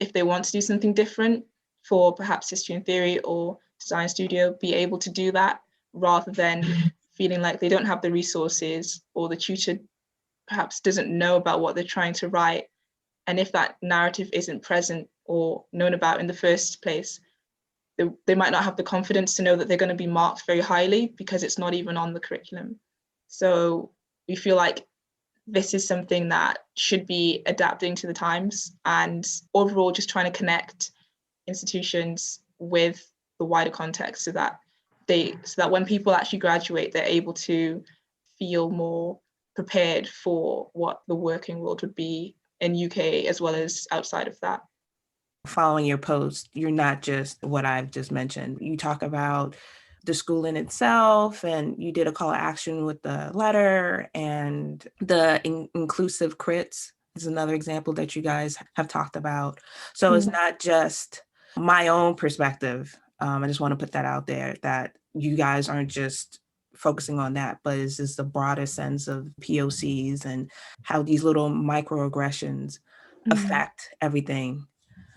if they want to do something different for perhaps history and theory or design studio, be able to do that, rather than feeling like they don't have the resources, or the tutor perhaps doesn't know about what they're trying to write. And if that narrative isn't present or known about in the first place, they might not have the confidence to know that they're going to be marked very highly because it's not even on the curriculum. So we feel like this is something that should be adapting to the times, and overall just trying to connect institutions with the wider context, so that when people actually graduate, they're able to feel more prepared for what the working world would be in UK as well as outside of that. Following your post, you're not just what I've just mentioned. You talk about the school in itself, and you did a call to action with the letter, and the inclusive crits is another example that you guys have talked about. So It's not just my own perspective. I just want to put that out there, that you guys aren't just focusing on that, but it's just the broader sense of POCs and how these little microaggressions affect everything.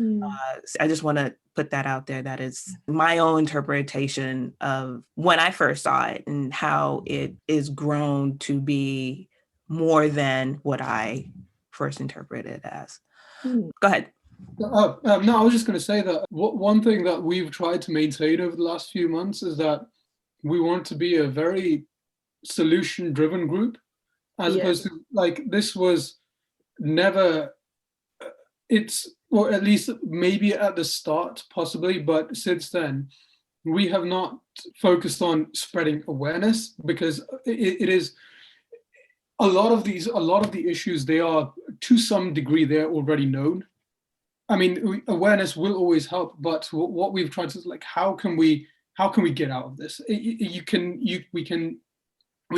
I just want to put that out there, that is my own interpretation of when I first saw it, and how it is grown to be more than what I first interpreted it as. Go ahead. No, I was just going to say that one thing that we've tried to maintain over the last few months is that we want to be a very solution-driven group, as opposed to, like, this was never, or at least maybe at the start, possibly, but since then, we have not focused on spreading awareness, because it is a lot of the issues, they are, to some degree, they're already known. I mean, awareness will always help, but what we've tried to, like, how can we get out of this? We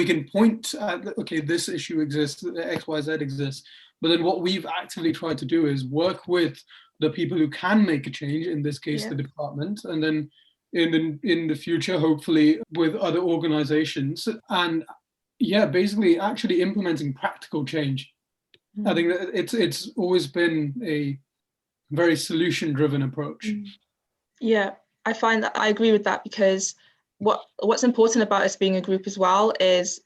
can point at, okay, this issue exists, X, Y, Z exists, but then what we've actively tried to do is work with the people who can make a change, in this case, the department, and then in the future, hopefully, with other organizations, and basically actually implementing practical change. I think that it's always been a very solution-driven approach. Yeah, I find that I agree with that, because what's important about us being a group as well is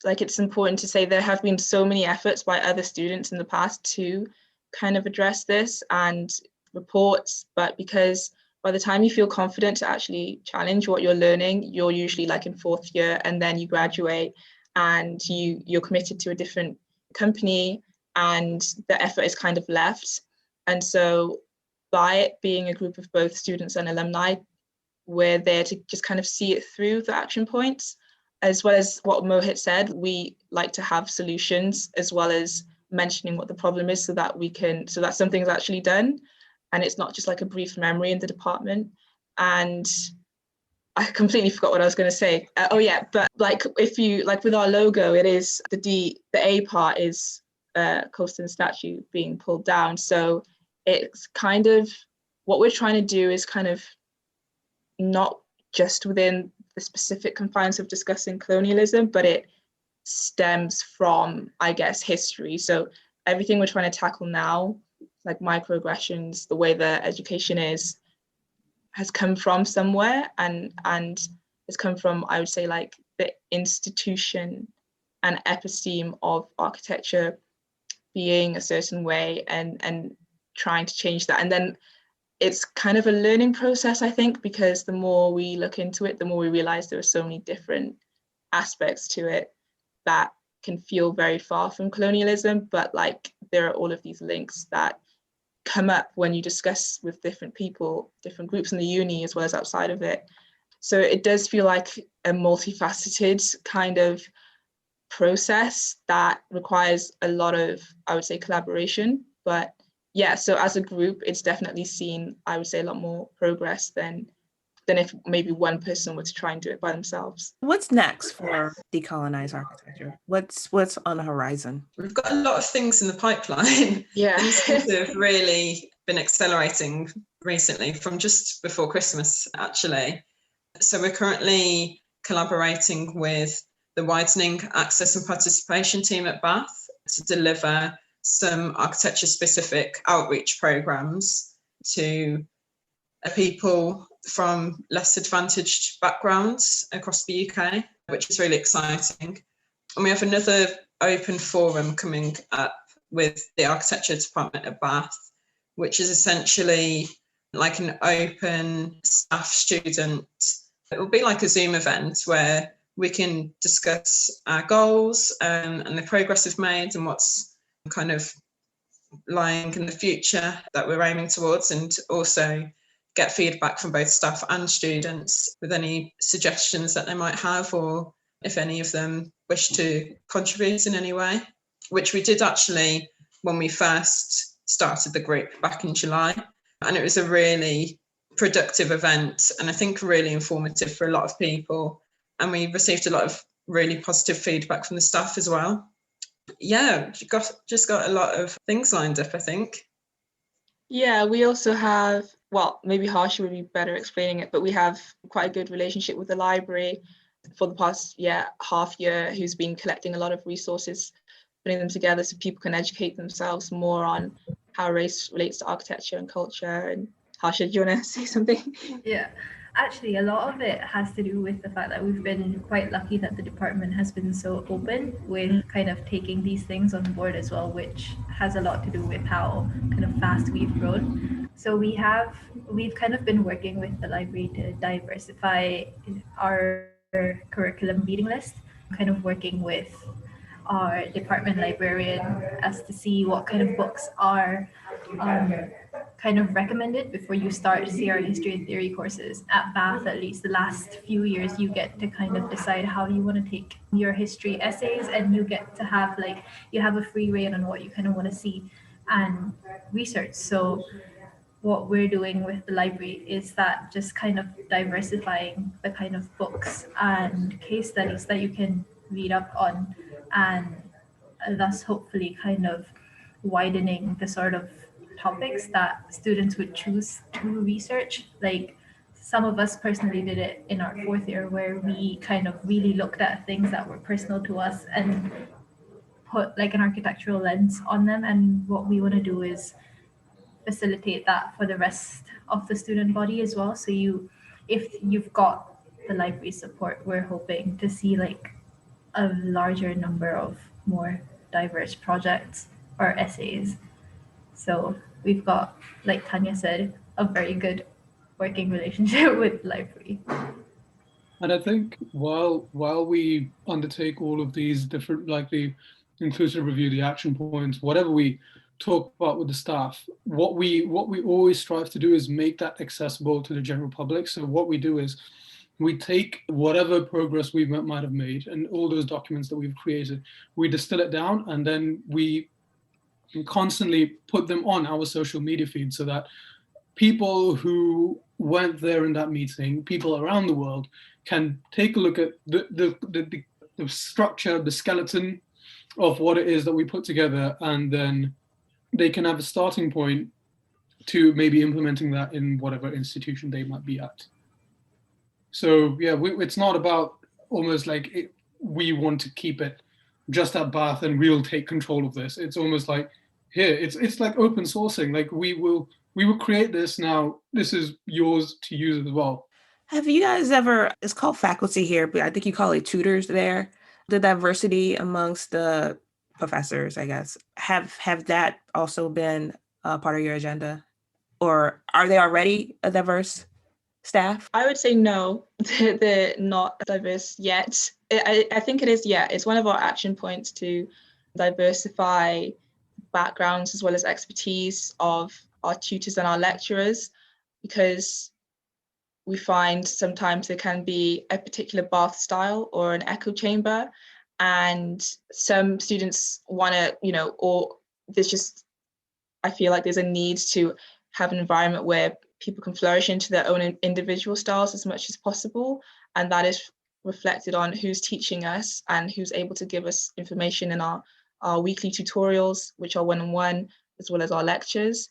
it's important to say there have been so many efforts by other students in the past to kind of address this, and reports, but because by the time you feel confident to actually challenge what you're learning, you're usually like in fourth year, and then you graduate and you're committed to a different company, and the effort is kind of left. And so by it being a group of both students and alumni, we're there to just kind of see it through the action points, as well as what Mohit said. We like to have solutions as well as mentioning what the problem is, so that something's actually done, and it's not just like a brief memory in the department. And I completely forgot what I was going to say. Oh yeah, but like if you like with our logo, it is the A part is Colston statue being pulled down. So it's kind of what we're trying to do is kind of not just within the specific confines of discussing colonialism, but it stems from, I guess, history. So everything we're trying to tackle now, like microaggressions, the way that education is, has come from somewhere, and has come from, I would say, like the institution and episteme of architecture being a certain way, and trying to change that. And then it's kind of a learning process, I think, because the more we look into it, the more we realize there are so many different aspects to it that can feel very far from colonialism, but like there are all of these links that come up when you discuss with different people, different groups in the uni as well as outside of it. So it does feel like a multifaceted kind of process that requires a lot of, I would say, collaboration. But yeah, so as a group, it's definitely seen, I would say, a lot more progress than if maybe one person were to try and do it by themselves. What's next for Decolonise Architecture? What's on the horizon? We've got a lot of things in the pipeline. Yeah. Things have really been accelerating recently, from just before Christmas, actually. So we're currently collaborating with the Widening Access and Participation team at Bath to deliver some architecture-specific outreach programmes to people from less advantaged backgrounds across the UK, which is really exciting. And we have another open forum coming up with the architecture department at Bath, which is essentially like an open staff student. It will be like a Zoom event where we can discuss our goals and the progress we've made and what's kind of lying in the future that we're aiming towards, and also get feedback from both staff and students with any suggestions that they might have, or if any of them wish to contribute in any way, which we did actually when we first started the group back in July. And it was a really productive event, and I think really informative for a lot of people. And we received a lot of really positive feedback from the staff as well. Yeah, just got a lot of things lined up, I think. Yeah, we also have, well, maybe Harsha would be better explaining it, but we have quite a good relationship with the library for the past half year, who's been collecting a lot of resources, putting them together so people can educate themselves more on how race relates to architecture and culture. And Harsha, do you want to say something? Yeah, actually, a lot of it has to do with the fact that we've been quite lucky that the department has been so open with kind of taking these things on board as well, which has a lot to do with how kind of fast we've grown. So we've kind of been working with the library to diversify our curriculum reading list, kind of working with our department librarian as to see what kind of books are kind of recommended before you start CR history and theory courses. At Bath, at least the last few years, you get to kind of decide how you want to take your history essays, and you get to have you have a free rein on what you kind of want to see and research. So what we're doing with the library is that just kind of diversifying the kind of books and case studies that you can read up on, and thus hopefully kind of widening the sort of topics that students would choose to research. Like some of us personally did it in our fourth year, where we kind of really looked at things that were personal to us and put like an architectural lens on them. And what we want to do is facilitate that for the rest of the student body as well. So if you've got the library support, we're hoping to see like a larger number of more diverse projects or essays. So we've got, like Tanya said, a very good working relationship with the library. And I think while we undertake all of these different, like the inclusive review, the action points, whatever we talk about with the staff, what we always strive to do is make that accessible to the general public. So what we do is we take whatever progress we might have made and all those documents that we've created, we distill it down, and then we constantly put them on our social media feed so that people who went there in that meeting, people around the world can take a look at the structure, the skeleton of what it is that we put together, and then they can have a starting point to maybe implementing that in whatever institution they might be at. So yeah, it's not about almost like we want to keep it just at Bath and we'll take control of this. It's almost like here, it's like open sourcing. Like we will create this now. This is yours to use as well. Have you guys ever, it's called faculty here, but I think you call it tutors there. The diversity amongst the professors, I guess, have that also been a part of your agenda? Or are they already a diverse staff? I would say no, they're not diverse yet. I think it is, yeah. It's one of our action points to diversify backgrounds as well as expertise of our tutors and our lecturers, because we find sometimes there can be a particular bath style or an echo chamber, and some students want to, or there's just, I feel like there's a need to have an environment where people can flourish into their own individual styles as much as possible. And that is reflected on who's teaching us and who's able to give us information in our weekly tutorials, which are one-on-one, as well as our lectures.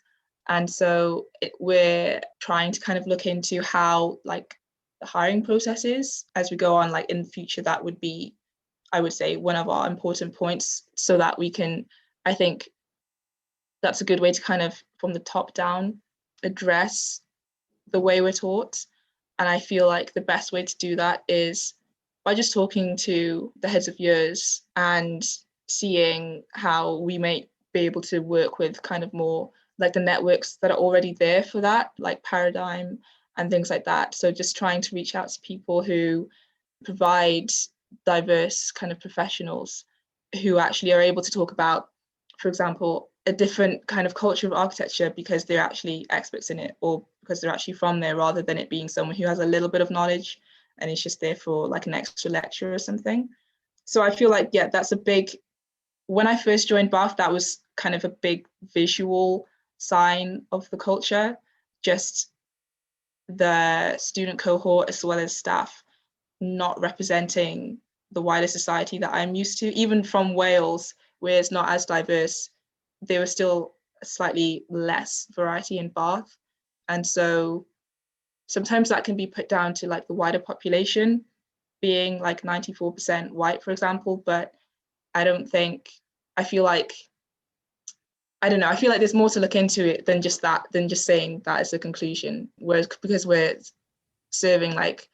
And so we're trying to kind of look into how like the hiring process is as we go on, like in the future. That would be, I would say, one of our important points, so that we can, I think that's a good way to kind of from the top down address the way we're taught. And I feel like the best way to do that is by just talking to the heads of years and seeing how we may be able to work with kind of more like the networks that are already there for that, like Paradigm and things like that. So just trying to reach out to people who provide diverse kind of professionals who actually are able to talk about, for example, a different kind of culture of architecture because they're actually experts in it, or because they're actually from there, rather than it being someone who has a little bit of knowledge and is just there for like an extra lecture or something. So I feel like, yeah, that's a big, when I first joined Bath, that was kind of a big visual sign of the culture, just the student cohort as well as staff not representing the wider society that I'm used to. Even from Wales, where it's not as diverse, there was still slightly less variety in Bath. And so sometimes that can be put down to like the wider population being like 94% white, for example, but I feel like there's more to look into it than just that, than just saying that as a conclusion. Whereas because we're serving like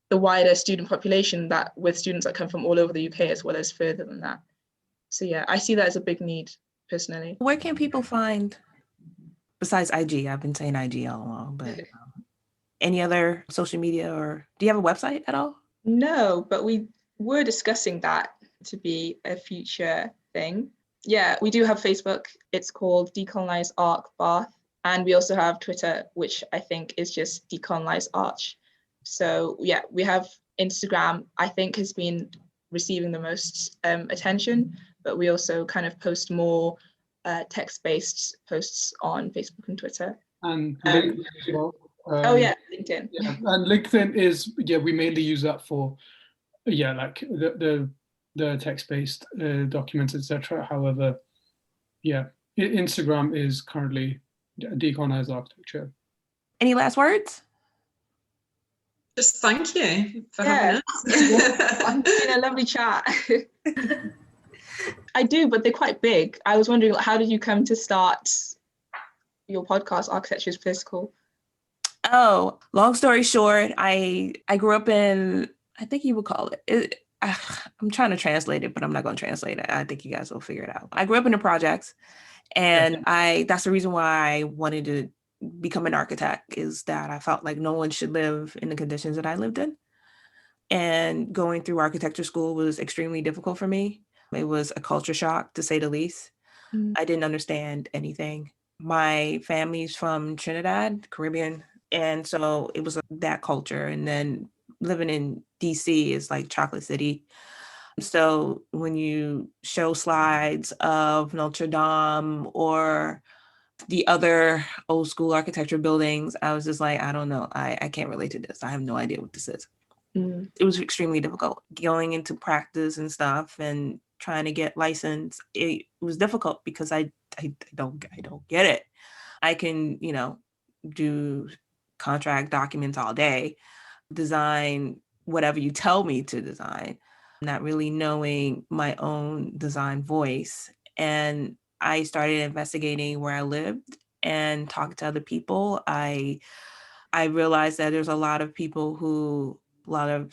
the wider student population, that with students that come from all over the UK as well as further than that. So yeah, I see that as a big need personally. Where can people find, besides IG, I've been saying IG all along, but any other social media, or do you have a website at all? No, but we were discussing that to be a future thing. Yeah, we do have Facebook. It's called Decolonise Arch Bath. And we also have Twitter, which I think is just Decolonise Arch. So yeah, we have Instagram, I think has been receiving the most attention, but we also kind of post more text-based posts on Facebook and Twitter. And LinkedIn as well. Oh yeah, LinkedIn. Yeah, and LinkedIn is, we mainly use that for, like the text-based documents, etc. However, Instagram is currently Decolonise Architecture. Any last words? Just thank you for having us. It's been a lovely chat. I do, but they're quite big. I was wondering, how did you come to start your podcast, Architecture is Political? Oh, long story short, I grew up in, I think you would call it, I'm trying to translate it, but I'm not going to translate it. I think you guys will figure it out. I grew up in the projects, and that's the reason why I wanted to become an architect, is that I felt like no one should live in the conditions that I lived in. And going through architecture school was extremely difficult for me. It was a culture shock, to say the least. I didn't understand anything. My family's from Trinidad, Caribbean. And so it was that culture. And then living in DC is like Chocolate City. So when you show slides of Notre Dame or The other old school architecture buildings, I was just like, I don't know. I can't relate to this. I have no idea what this is. It was extremely difficult going into practice and stuff and trying to get licensed. It was difficult because I don't get it. I can, do contract documents all day, design whatever you tell me to design, not really knowing my own design voice. And I started investigating where I lived and talking to other people. I realized that there's a lot of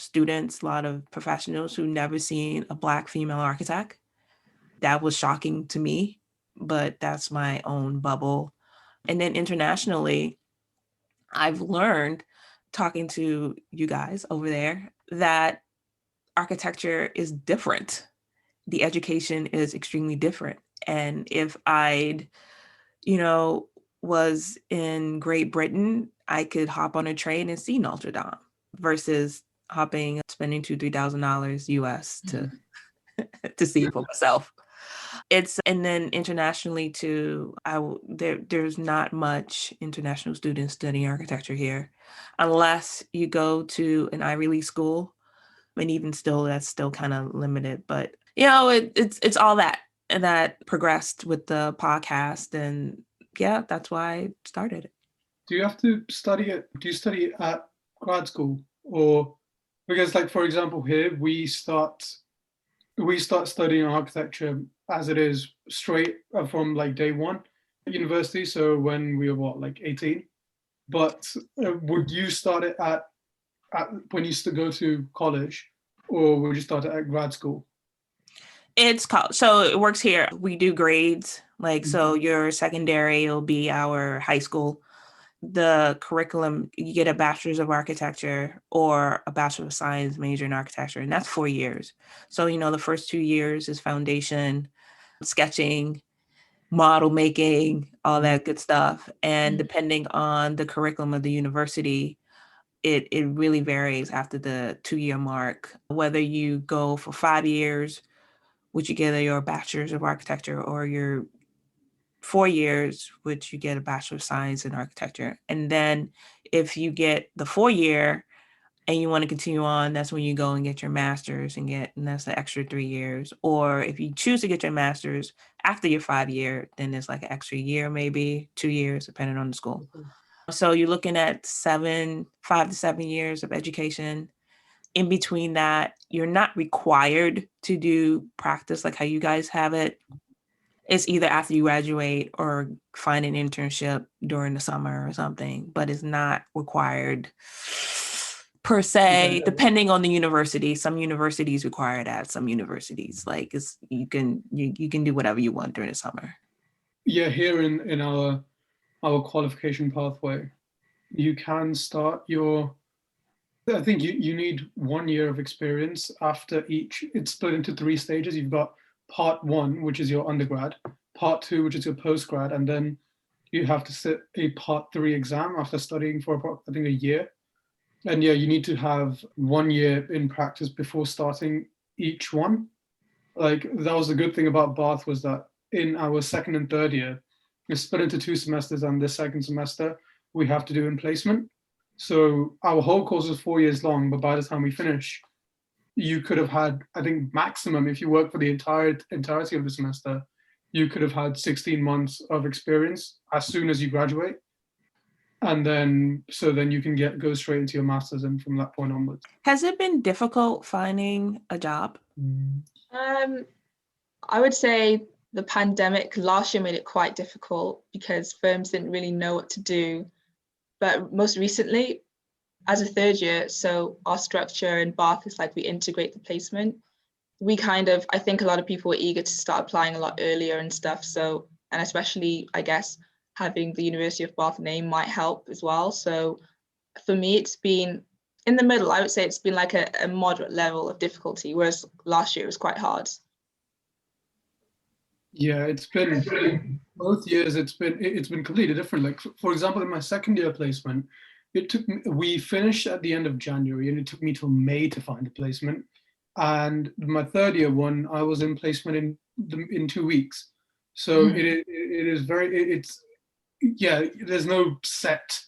students, a lot of professionals who never seen a Black female architect. That was shocking to me, but that's my own bubble. And then internationally, I've learned, talking to you guys over there, that architecture is different. The education is extremely different. And if I'd, was in Great Britain, I could hop on a train and see Notre Dame versus spending $2,000-$3,000 US to see it for myself. And then internationally too, there's not much international students studying architecture here, unless you go to an Ivy League school, and even still, that's still kind of limited. But it's all that progressed with the podcast, and yeah, that's why I started it. Do you have to study it? Do you study it at grad school, or because, like, for example, here we start studying architecture as it is straight from like day one at university. So when we were like 18, but would you start it at when you used to go to college, or would you start it at grad school? It's called, so it works here. We do grades, like, so your secondary will be our high school. The curriculum, you get a bachelor's of architecture or a bachelor of science major in architecture, and that's 4 years. So, the first 2 years is foundation, sketching, model making, all that good stuff. And depending on the curriculum of the university, it really varies after the 2-year mark, whether you go for 5 years, which you get your bachelor's of architecture, or your 4 years, which you get a Bachelor of Science in Architecture. And then if you get the 4-year and you want to continue on, that's when you go and get your master's and that's the extra 3 years. Or if you choose to get your master's after your 5-year, then there's like an extra year, maybe 2 years, depending on the school. So you're looking at 5 to 7 years of education. In between that, you're not required to do practice like how you guys have it. It's either after you graduate or find an internship during the summer or something, but it's not required per se, depending on the university. Some universities require that. Some universities, like, you can do whatever you want during the summer. Yeah, here in our qualification pathway, you can start I think you need 1 year of experience after each. It's split into 3 stages. You've got part 1, which is your undergrad, part 2, which is your postgrad, and then you have to sit a part 3 exam after studying for, I think, a year. And yeah, you need to have 1 year in practice before starting each one. Like, that was the good thing about Bath, was that in our 2nd and 3rd year, it's split into 2 semesters, and the 2nd semester we have to do in placement. So our whole course is 4 years long, but by the time we finish, you could have had, I think, maximum, if you work for the entirety of the semester, you could have had 16 months of experience as soon as you graduate. And then you can go straight into your master's, and from that point onwards. Has it been difficult finding a job? I would say the pandemic last year made it quite difficult because firms didn't really know what to do. But most recently, as a 3rd year, so our structure in Bath is like we integrate the placement. I think a lot of people were eager to start applying a lot earlier and stuff. So, and especially, I guess, having the University of Bath name might help as well. So for me, it's been in the middle. I would say it's been like a moderate level of difficulty, whereas last year it was quite hard. Yeah, it's been both years. It's been completely different. Like, for example, in my 2nd year placement, we finished at the end of January, and it took me till May to find a placement. And my 3rd year one, I was in placement in 2 weeks. So there's no set,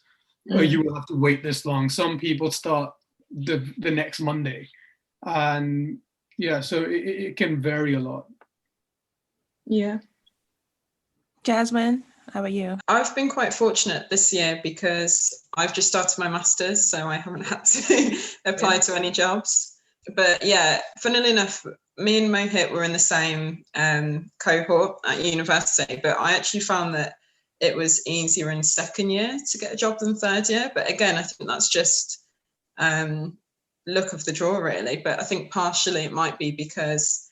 you will have to wait this long. Some people start the next Monday. And so it can vary a lot. Yeah. Jasmine, how about you? I've been quite fortunate this year because I've just started my master's, so I haven't had to apply to any jobs. But yeah, funnily enough, me and Mohit were in the same cohort at university, but I actually found that it was easier in second year to get a job than third year. But again, I think that's just look of the draw, really. But I think partially it might be because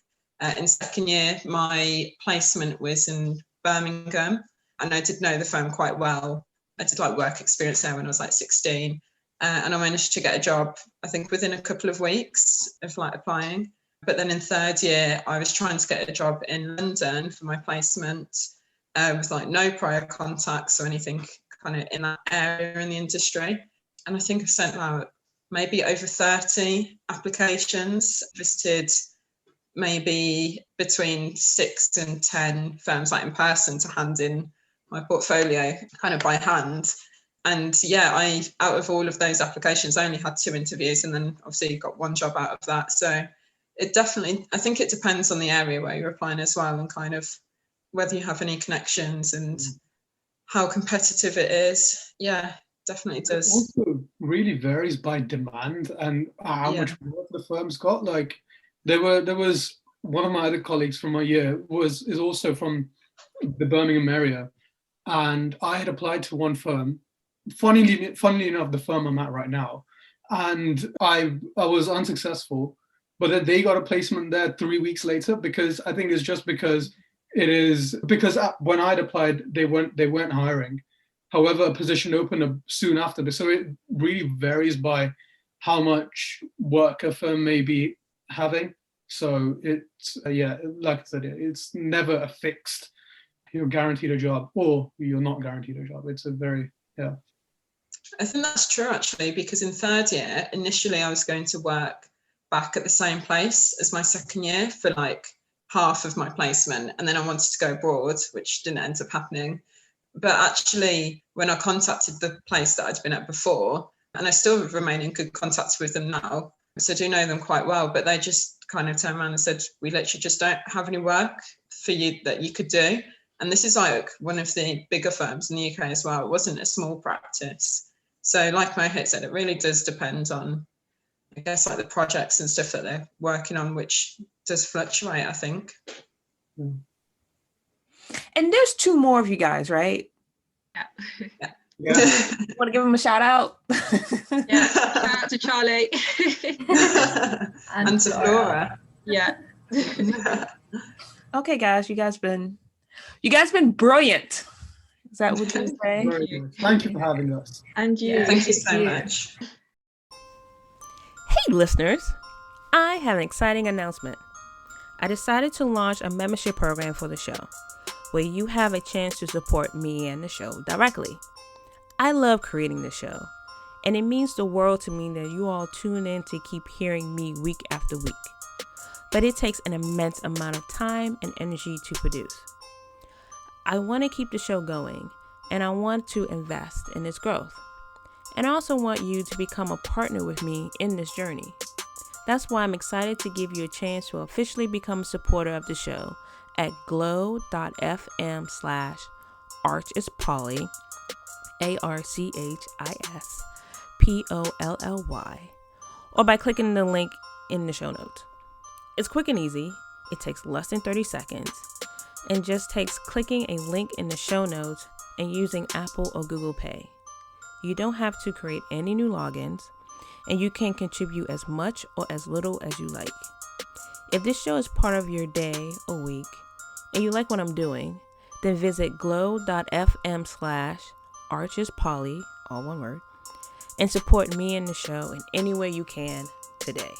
in second year, my placement was in Birmingham, and I did know the firm quite well. I did like work experience there when I was like 16. And I managed to get a job, I think, within a couple of weeks of like applying. But then in third year, I was trying to get a job in London for my placement with like no prior contacts or anything kind of in that area in the industry. And I think I've sent out maybe over 30 applications, visited maybe between 6 and 10 firms like in person to hand in my portfolio kind of by hand. And yeah, out of all of those applications, I only had 2 interviews and then obviously got 1 job out of that. So it definitely, I think it depends on the area where you're applying as well, and kind of whether you have any connections and how competitive it is. Yeah, definitely does. It also really varies by demand and how much work the firm's got. Like there was one of my other colleagues from my year is also from the Birmingham area, and I had applied to one firm. Funnily enough, the firm I'm at right now, and I was unsuccessful, but then they got a placement there 3 weeks later, because I think it's just because when I'd applied, they weren't hiring. However, a position opened up soon after, so it really varies by how much work a firm may be having. So it's like I said, it's never a fixed, you're guaranteed a job or you're not guaranteed a job. It's a very I think that's true actually, because in third year, initially I was going to work back at the same place as my second year for like half of my placement, and then I wanted to go abroad, which didn't end up happening. But actually, when I contacted the place that I'd been at before, and I still remain in good contact with them now, so I do know them quite well, but they just kind of turned around and said, we literally just don't have any work for you that you could do. And this is like one of the bigger firms in the UK as well. It wasn't a small practice. So like Mohit said, it really does depend on, I guess, like the projects and stuff that they're working on, which does fluctuate, I think. And there's 2 more of you guys, right? Yeah. Want to give them a shout out? Yeah. Shout out to Charlie. and to Laura. Yeah. Okay, guys, you guys been brilliant. Is that what you say? Thank you for having us. And you. Yeah, thank you so much. Hey, listeners. I have an exciting announcement. I decided to launch a membership program for the show, where you have a chance to support me and the show directly. I love creating the show, and it means the world to me that you all tune in to keep hearing me week after week. But it takes an immense amount of time and energy to produce. I want to keep the show going, and I want to invest in its growth. And I also want you to become a partner with me in this journey. That's why I'm excited to give you a chance to officially become a supporter of the show at glow.fm/archispolly, ARCHISPOLLY, or by clicking the link in the show notes. It's quick and easy. It takes less than 30 seconds and just takes clicking a link in the show notes and using Apple or Google Pay. You don't have to create any new logins, and you can contribute as much or as little as you like. If this show is part of your day or week and you like what I'm doing, then visit glow.fm/archispolly, all one word, and support me and the show in any way you can today.